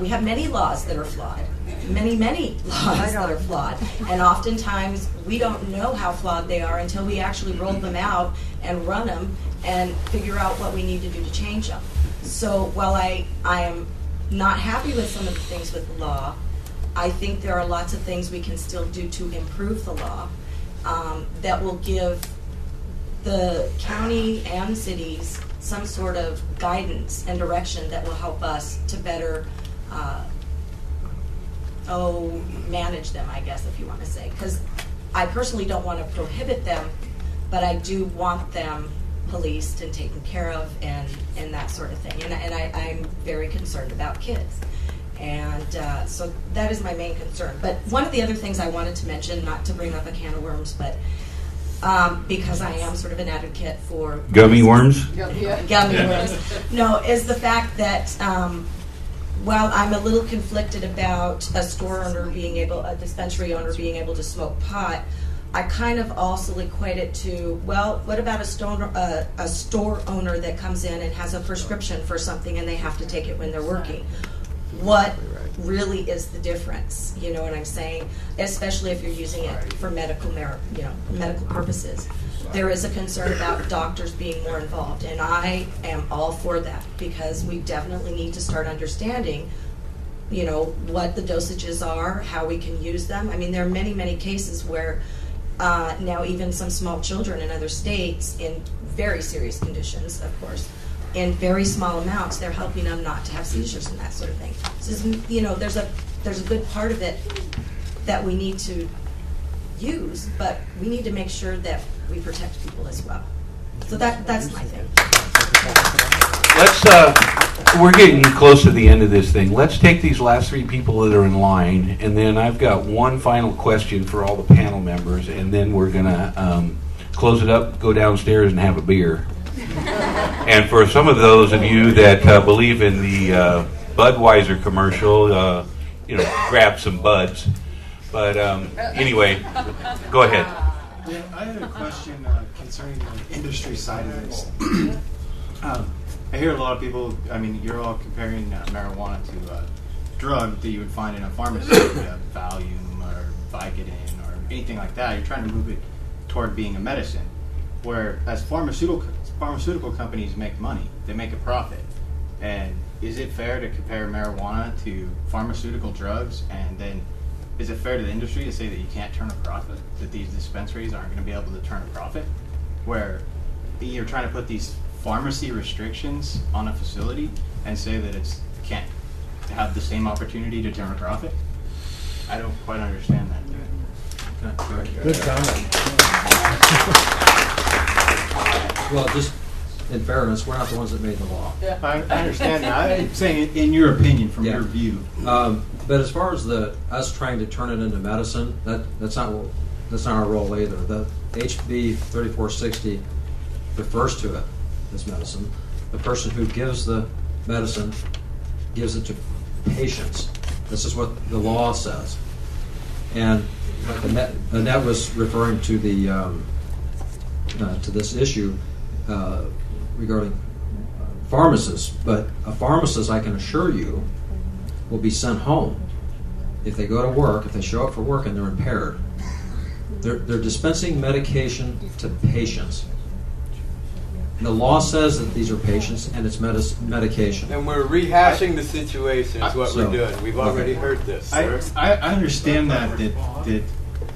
We have many laws that are flawed, many laws that are flawed, and oftentimes we don't know how flawed they are until we actually roll them out and run them and figure out what we need to do to change them. So while I am not happy with some of the things with the law, I think there are lots of things we can still do to improve the law that will give the county and cities some sort of guidance and direction that will help us to better manage them, I guess, if you want to say. Because I personally don't want to prohibit them, but I do want them policed and taken care of and that sort of thing. And I'm very concerned about kids. And so that is my main concern. But one of the other things I wanted to mention, not to bring up a can of worms, but because I am sort of an advocate for gummy worms. Gummy worms. No, is the fact that while I'm a little conflicted about a dispensary owner being able to smoke pot, I kind of also equate it to, well, what about a store owner that comes in and has a prescription for something and they have to take it when they're working? What really is the difference? You know what I'm saying? Especially if you're using it for medical purposes. There is a concern about doctors being more involved, and I am all for that because we definitely need to start understanding, what the dosages are, how we can use them. I mean, there are many cases where now even some small children in other states in very serious conditions, of course, in very small amounts, they're helping them not to have seizures and that sort of thing. So, there's a good part of it that we need to use, but we need to make sure that we protect people as well. So that's my thing. We're getting close to the end of this thing. Let's take these last three people that are in line, and then I've got one final question for all the panel members, and then we're going to close it up, go downstairs, and have a beer. And for some of those of you that believe in the Budweiser commercial, grab some buds. But anyway, go ahead. Yeah, I had a question concerning the industry side of this. I hear a lot of people, you're all comparing marijuana to a drug that you would find in a pharmacy, Valium or Vicodin or anything like that. You're trying to move it toward being a medicine. Whereas pharmaceutical companies make money, they make a profit. And is it fair to compare marijuana to pharmaceutical drugs? And then is it fair to the industry to say that you can't turn a profit, that these dispensaries aren't going to be able to turn a profit? Where you're trying to put these pharmacy restrictions on a facility and say that it can't have the same opportunity to turn a profit? I don't quite understand that. Good comment. Well, just in fairness, we're not the ones that made the law. I understand that. I'm saying in your opinion, from your view. But as far as us trying to turn it into medicine, that's not our role either. The HB 3460 refers to it as medicine. The person who gives the medicine gives it to patients. This is what the law says. And Annette was referring to the to this issue regarding pharmacists, but a pharmacist, I can assure you, will be sent home if they go to work, if they show up for work and they're impaired. They're dispensing medication to patients. The law says that these are patients and it's medication. And we're rehashing the situation is what we're doing. We've already heard this. I understand that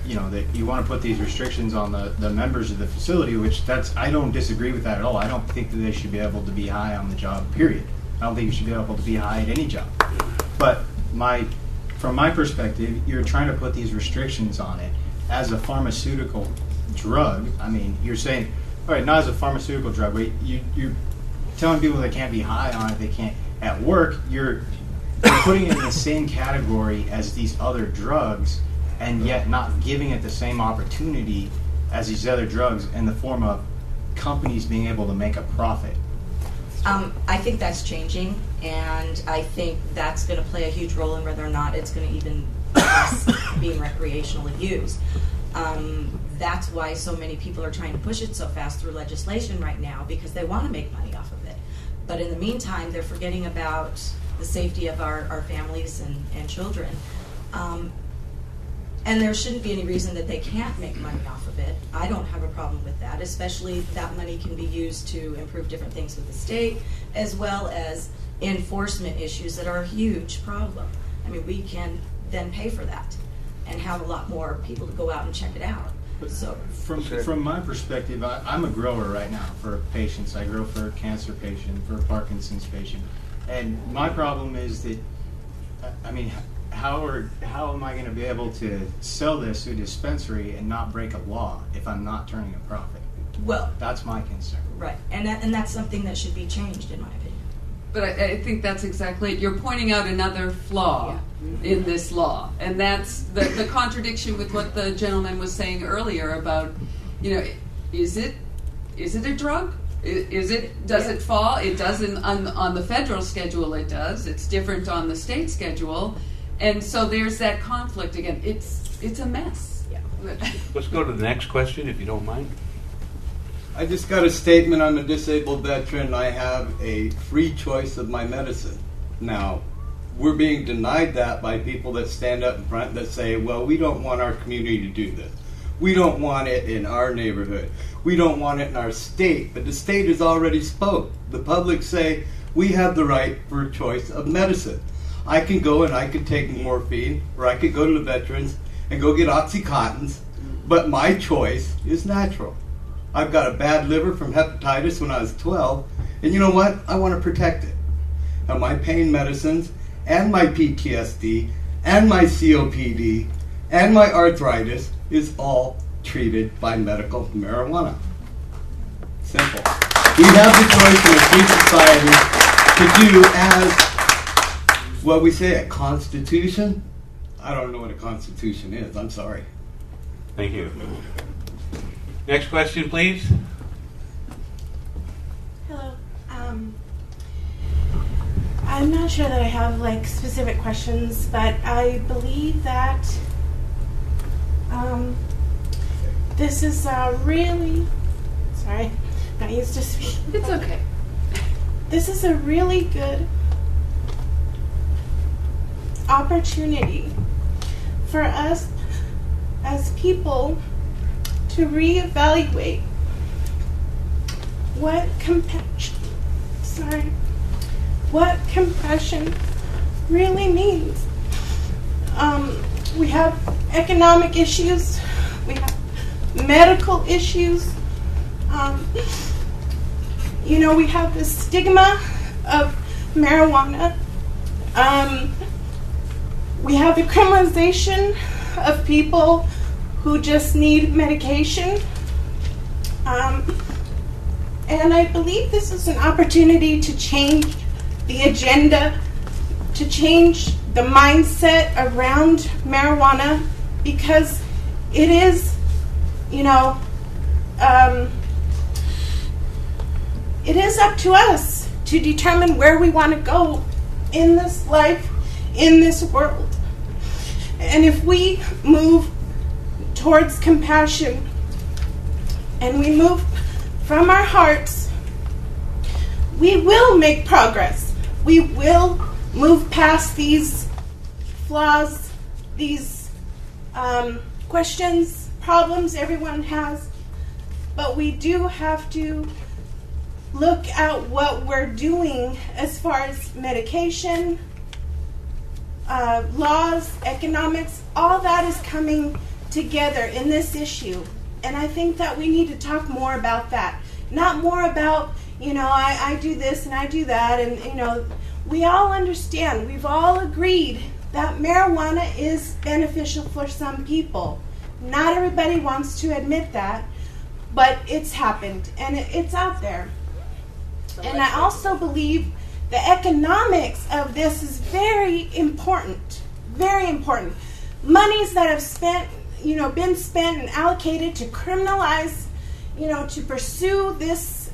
you know that you want to put these restrictions on the members of the facility, which I don't disagree with that at all. I don't think that they should be able to be high on the job, period. I don't think you should be able to be high at any job. But from my perspective, you're trying to put these restrictions on it as a pharmaceutical drug. I mean, you're saying, all right, not as a pharmaceutical drug, but you're telling people they can't be high on it, they can't at work. You're putting it in the same category as these other drugs, and yet not giving it the same opportunity as these other drugs in the form of companies being able to make a profit. I think that's changing, and I think that's going to play a huge role in whether or not it's going to even being recreationally used. That's why so many people are trying to push it so fast through legislation right now, because they want to make money off of it. But in the meantime, they're forgetting about the safety of our families and children. And there shouldn't be any reason that they can't make money off of it. I don't have a problem with that, especially that money can be used to improve different things with the state, as well as enforcement issues that are a huge problem. I mean, we can then pay for that and have a lot more people to go out and check it out. So, from my perspective, I'm a grower right now for patients. I grow for a cancer patient, for a Parkinson's patient. And my problem is that, I mean, how am I going to be able to sell this to a dispensary and not break a law if I'm not turning a profit? Well, that's my concern. Right, and that's something that should be changed, in my opinion. But I think that's exactly it. You're pointing out another flaw in this law, and that's the contradiction with what the gentleman was saying earlier about, you know, is it a drug? Does it fall? It doesn't on the federal schedule. It does. It's different on the state schedule, and so there's that conflict again. It's a mess. Yeah. Let's go to the next question, if you don't mind. I just got a statement. I'm a disabled veteran. I have a free choice of my medicine. Now, we're being denied that by people that stand up in front that say, well, we don't want our community to do this. We don't want it in our neighborhood. We don't want it in our state. But the state has already spoke. The public say, we have the right for a choice of medicine. I can go and I could take morphine, or I could go to the veterans and go get Oxycontins, but my choice is natural. I've got a bad liver from hepatitis when I was 12, and you know what? I want to protect it. And my pain medicines, and my PTSD, and my COPD, and my arthritis is all treated by medical marijuana. Simple. We have the choice in a free society to do as, what we say, a constitution? I don't know what a constitution is. I'm sorry. Thank you. Next question, please. Hello. I'm not sure that I have like specific questions, but I believe that this is a really, sorry, not used to speaking. It's okay. This is a really good opportunity for us as people to reevaluate what compassion really means. We have economic issues, we have medical issues, you know, we have the stigma of marijuana, we have the criminalization of people who just need medication. And I believe this is an opportunity to change the agenda, to change the mindset around marijuana, because it is, you know, it is up to us to determine where we want to go in this life, in this world. And if we move towards compassion and we move from our hearts, we will make progress. We will move past these flaws, these questions, problems everyone has. But we do have to look at what we're doing as far as medication, laws, economics, all that is coming together in this issue. And I think that we need to talk more about that. Not more about, I do this and I do that. And, we all understand, we've all agreed that marijuana is beneficial for some people. Not everybody wants to admit that, but it's happened and it's out there. And I also believe the economics of this is very important, very important. Monies that have been spent and allocated to criminalize, to pursue this,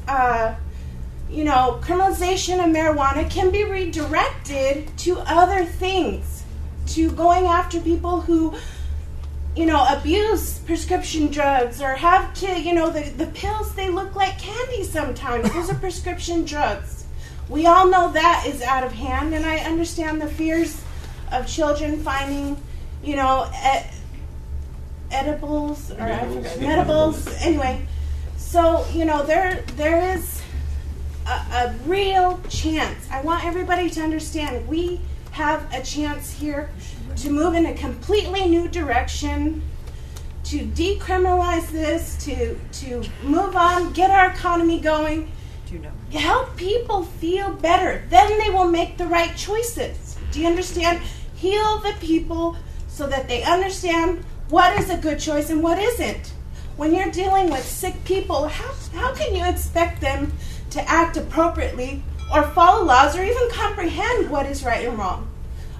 criminalization of marijuana can be redirected to other things, to going after people who, abuse prescription drugs or have to, the pills, they look like candy sometimes. Those are prescription drugs. We all know that is out of hand, and I understand the fears of children finding, edibles or edibles. Anyway, so, there is a real chance. I want everybody to understand we have a chance here to move in a completely new direction, to decriminalize this, to move on, get our economy going, help people feel better. Then they will make the right choices. Do you understand? Heal the people so that they understand what is a good choice and what isn't. When you're dealing with sick people, how can you expect them to act appropriately or follow laws or even comprehend what is right and wrong?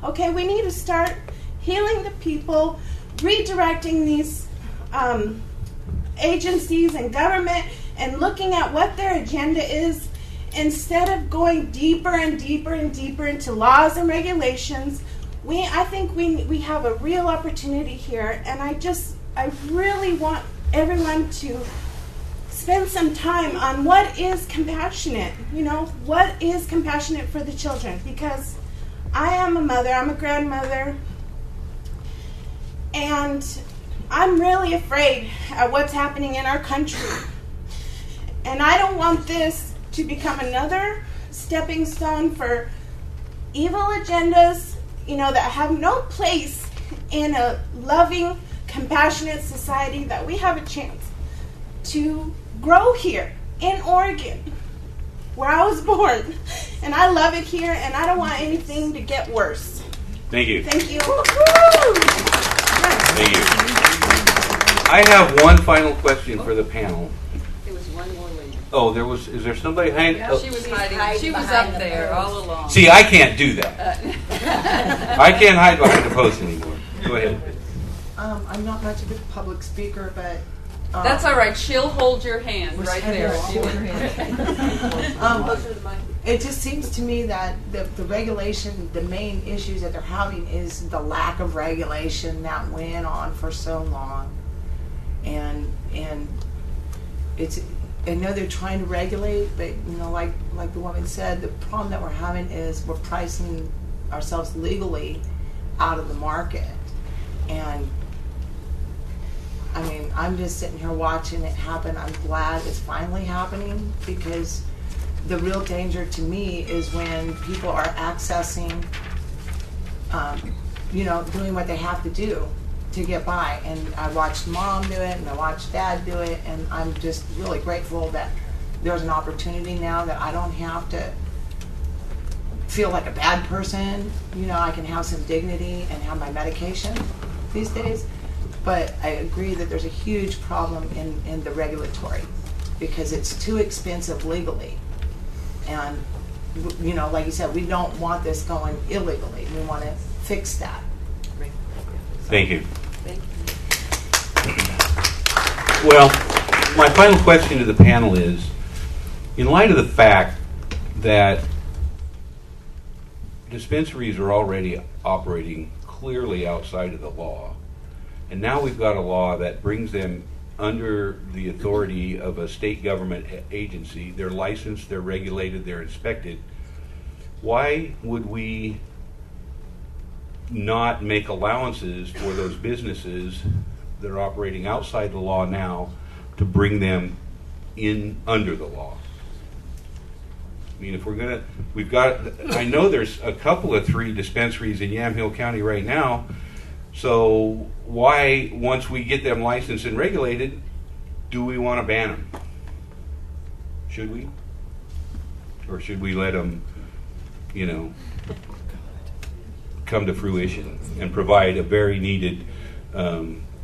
Okay, we need to start healing the people, redirecting these agencies and government and looking at what their agenda is instead of going deeper and deeper and deeper into laws and regulations. I think we have a real opportunity here, and I really want everyone to spend some time on what is compassionate, what is compassionate for the children, because I am a mother, I'm a grandmother, and I'm really afraid at what's happening in our country. And I don't want this to become another stepping stone for evil agendas, that have no place in a loving, compassionate society, that we have a chance to grow here in Oregon, where I was born. And I love it here, and I don't want anything to get worse. Thank you. Thank you. Thank you. I have one final question for the panel. There was one more lady. Oh, is there somebody hiding? Yeah, she was hiding. She was up there all along. See, I can't do that. I can't hide behind the post anymore. Go ahead. I'm not much of a public speaker, but... That's all right. She'll hold your hand right there. It just seems to me that the regulation, the main issues that they're having is the lack of regulation that went on for so long. And it's... I know they're trying to regulate, but like the woman said, the problem that we're having is we're pricing ourselves legally out of the market. And I mean, I'm just sitting here watching it happen. I'm glad it's finally happening, because the real danger to me is when people are accessing, doing what they have to do to get by. And I watched Mom do it, and I watched Dad do it, and I'm just really grateful that there's an opportunity now that I don't have to feel like a bad person. I can have some dignity and have my medication these days. But I agree that there's a huge problem in the regulatory, because it's too expensive legally. And, like you said, we don't want this going illegally. We want to fix that. Thank you. Well, my final question to the panel is, in light of the fact that dispensaries are already operating clearly outside of the law, and now we've got a law that brings them under the authority of a state government agency. They're licensed, they're regulated, they're inspected. Why would we not make allowances for those businesses that are operating outside the law now to bring them in under the law? I mean, if we're gonna, I know there's a couple of 3 dispensaries in Yamhill County right now. So why, once we get them licensed and regulated, do we want to ban them? Should we? Or should we let them, come to fruition and provide a very needed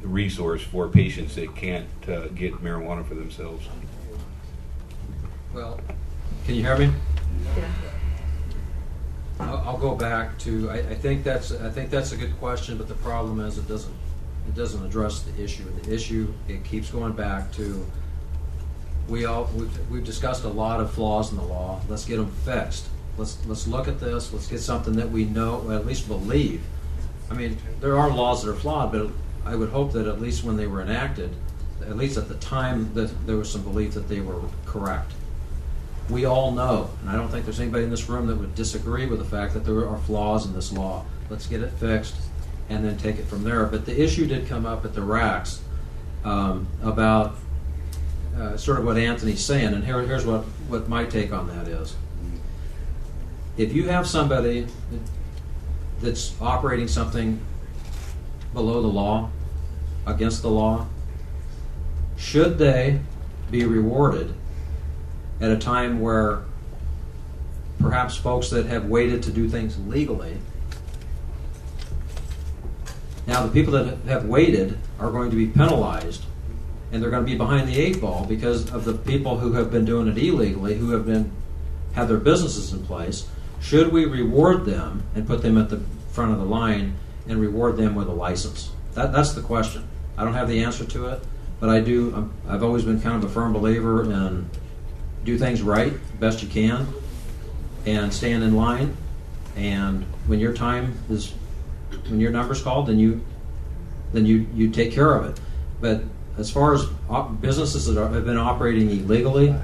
resource for patients that can't get marijuana for themselves? Well, can you hear me? Yeah. I'll go back to. I think that's a good question, but the problem is it doesn't address the issue. The issue, it keeps going back to. We've discussed a lot of flaws in the law. Let's get them fixed. Let's look at this. Let's get something that we know, or at least believe. I mean, there are laws that are flawed, but I would hope that at least when they were enacted, at least at the time, that there was some belief that they were correct. We all know, and I don't think there's anybody in this room that would disagree with the fact that there are flaws in this law. Let's get it fixed and then take it from there. But the issue did come up at the racks about sort of what Anthony's saying, and here's what my take on that is. If you have somebody that's operating something below the law, against the law, should they be rewarded at a time where perhaps folks that have waited to do things legally, now the people that have waited are going to be penalized, and they're going to be behind the 8 ball because of the people who have been doing it illegally, who have their businesses in place. Should we reward them and put them at the front of the line and reward them with a license? That's the question. I don't have the answer to it, but I do. I've always been kind of a firm believer in do things right, best you can, and stand in line. And when your number's called, then you take care of it. But as far as businesses that have been operating illegally,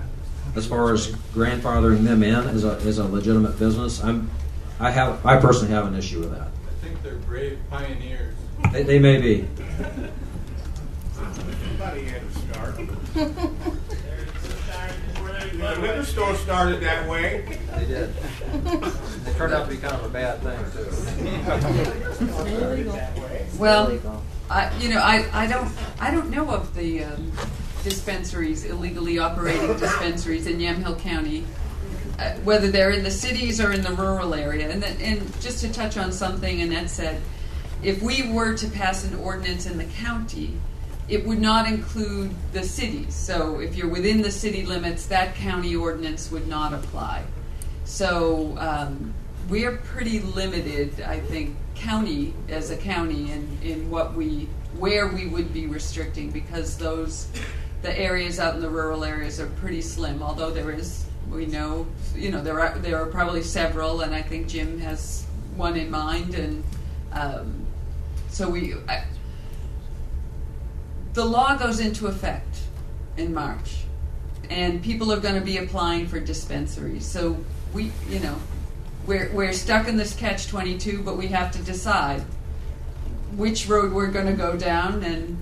as far as grandfathering them in as a legitimate business, I personally have an issue with that. I think they're brave pioneers. They may be. Somebody had to start. The liquor store started that way. They did. They turned out to be kind of a bad thing too. Well, I don't know of the dispensaries, illegally operating dispensaries in Yamhill County, whether they're in the cities or in the rural area. And just to touch on something Annette said, if we were to pass an ordinance in the county, it would not include the cities. So if you're within the city limits, that county ordinance would not apply. So we're pretty limited, I think, county as a county in where we would be restricting, because the areas out in the rural areas are pretty slim. Although there are probably several, and I think Jim has one in mind, and the law goes into effect in March, and people are going to be applying for dispensaries. So we're stuck in this catch-22, but we have to decide which road we're going to go down and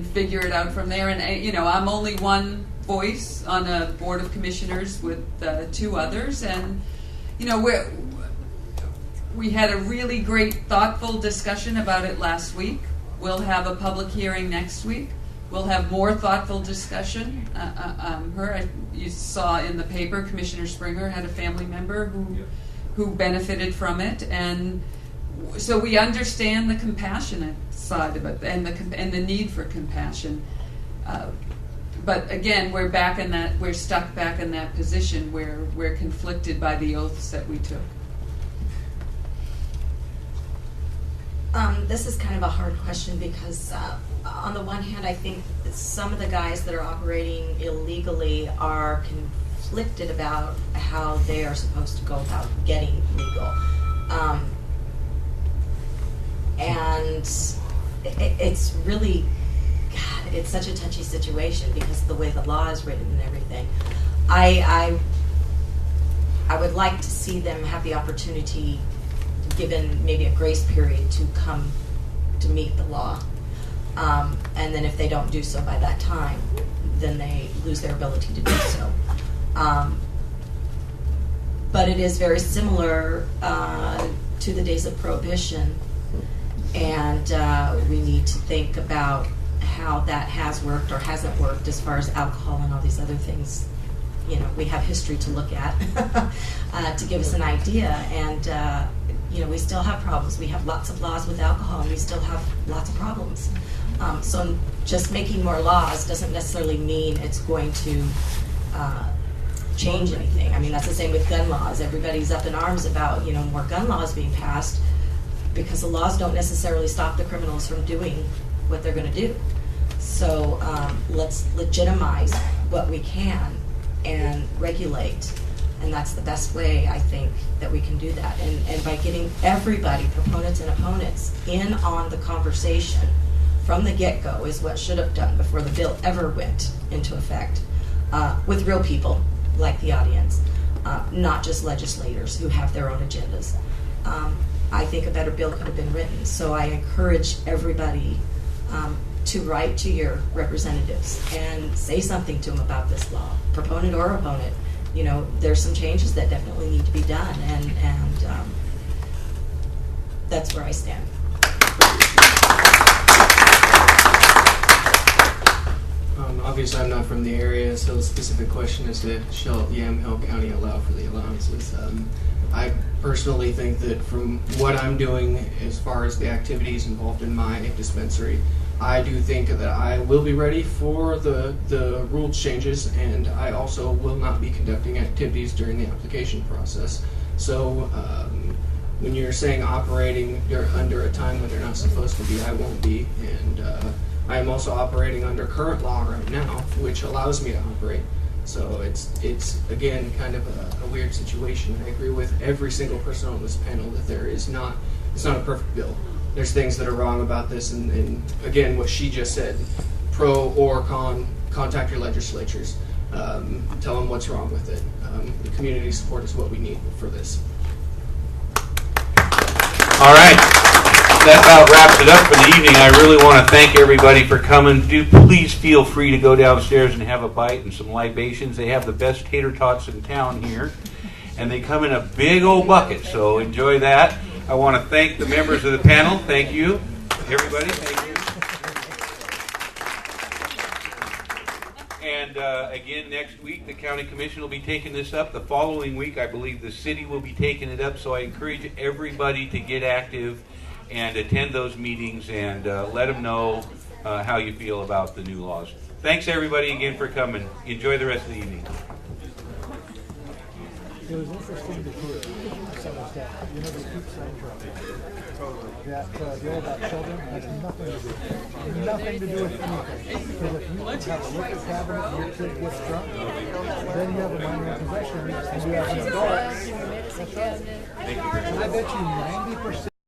figure it out from there. And I'm only one voice on a board of commissioners with 2 others, and we had a really great, thoughtful discussion about it last week. We'll have a public hearing next week. We'll have more thoughtful discussion. You saw in the paper, Commissioner Springer had a family member who benefited from it, and so we understand the compassionate side of it and the need for compassion. But again, we're stuck back in that position where we're conflicted by the oaths that we took. This is kind of a hard question because on the one hand, I think some of the guys that are operating illegally are conflicted about how they are supposed to go about getting legal. And it's really God, it's such a touchy situation because of the way the law is written and everything. I would like to see them have the opportunity, given maybe a grace period, to come to meet the law. And then if they don't do so by that time, then they lose their ability to do so. But it is very similar to the days of Prohibition, and we need to think about how that has worked or hasn't worked as far as alcohol and all these other things. You know, we have history to look at to give us an idea, and you know, we still have problems. We have lots of laws with alcohol, and we still have lots of problems. So just making more laws doesn't necessarily mean it's going to change anything. I mean, that's the same with gun laws. Everybody's up in arms about, you know, more gun laws being passed, because the laws don't necessarily stop the criminals from doing what they're going to do. So let's legitimize what we can and regulate. And that's the best way, I think, that we can do that. And by getting everybody, proponents and opponents, in on the conversation from the get-go is what should have done before the bill ever went into effect, with real people like the audience, not just legislators who have their own agendas. I think a better bill could have been written. So I encourage everybody to write to your representatives and say something to them about this law, proponent or opponent. You know, there's some changes that definitely need to be done, and that's where I stand. Obviously, I'm not from the area, so the specific question is shall Yamhill County allow for the allowances? I personally think that from what I'm doing as far as the activities involved in my dispensary, I do think that I will be ready for the rule changes, and I also will not be conducting activities during the application process. So when you're saying operating under a time when they're not supposed to be, I won't be. And I am also operating under current law right now, which allows me to operate. So it's again kind of a weird situation. I agree with every single person on this panel that it's not a perfect bill. There's things that are wrong about this, and again, what she just said, pro or con, contact your legislatures. Tell them what's wrong with it. The community support is what we need for this. All right. That about wraps it up for the evening. I really want to thank everybody for coming. Please feel free to go downstairs and have a bite and some libations. They have the best tater tots in town here, and they come in a big old bucket, so enjoy that. I want to thank the members of the panel. Thank you, everybody. Thank you. And again, next week, the County Commission will be taking this up. The following week, I believe the city will be taking it up, so I encourage everybody to get active and attend those meetings and let them know how you feel about the new laws. Thanks, everybody, again for coming. Enjoy the rest of the evening. It was interesting to hear some of that. You know, they keep saying that the old about children has nothing to do with anything. Because if you have a liquor cabinet and your kid gets drunk, then you have a minor in possession, and you have an adult. That's right. And I bet you 90%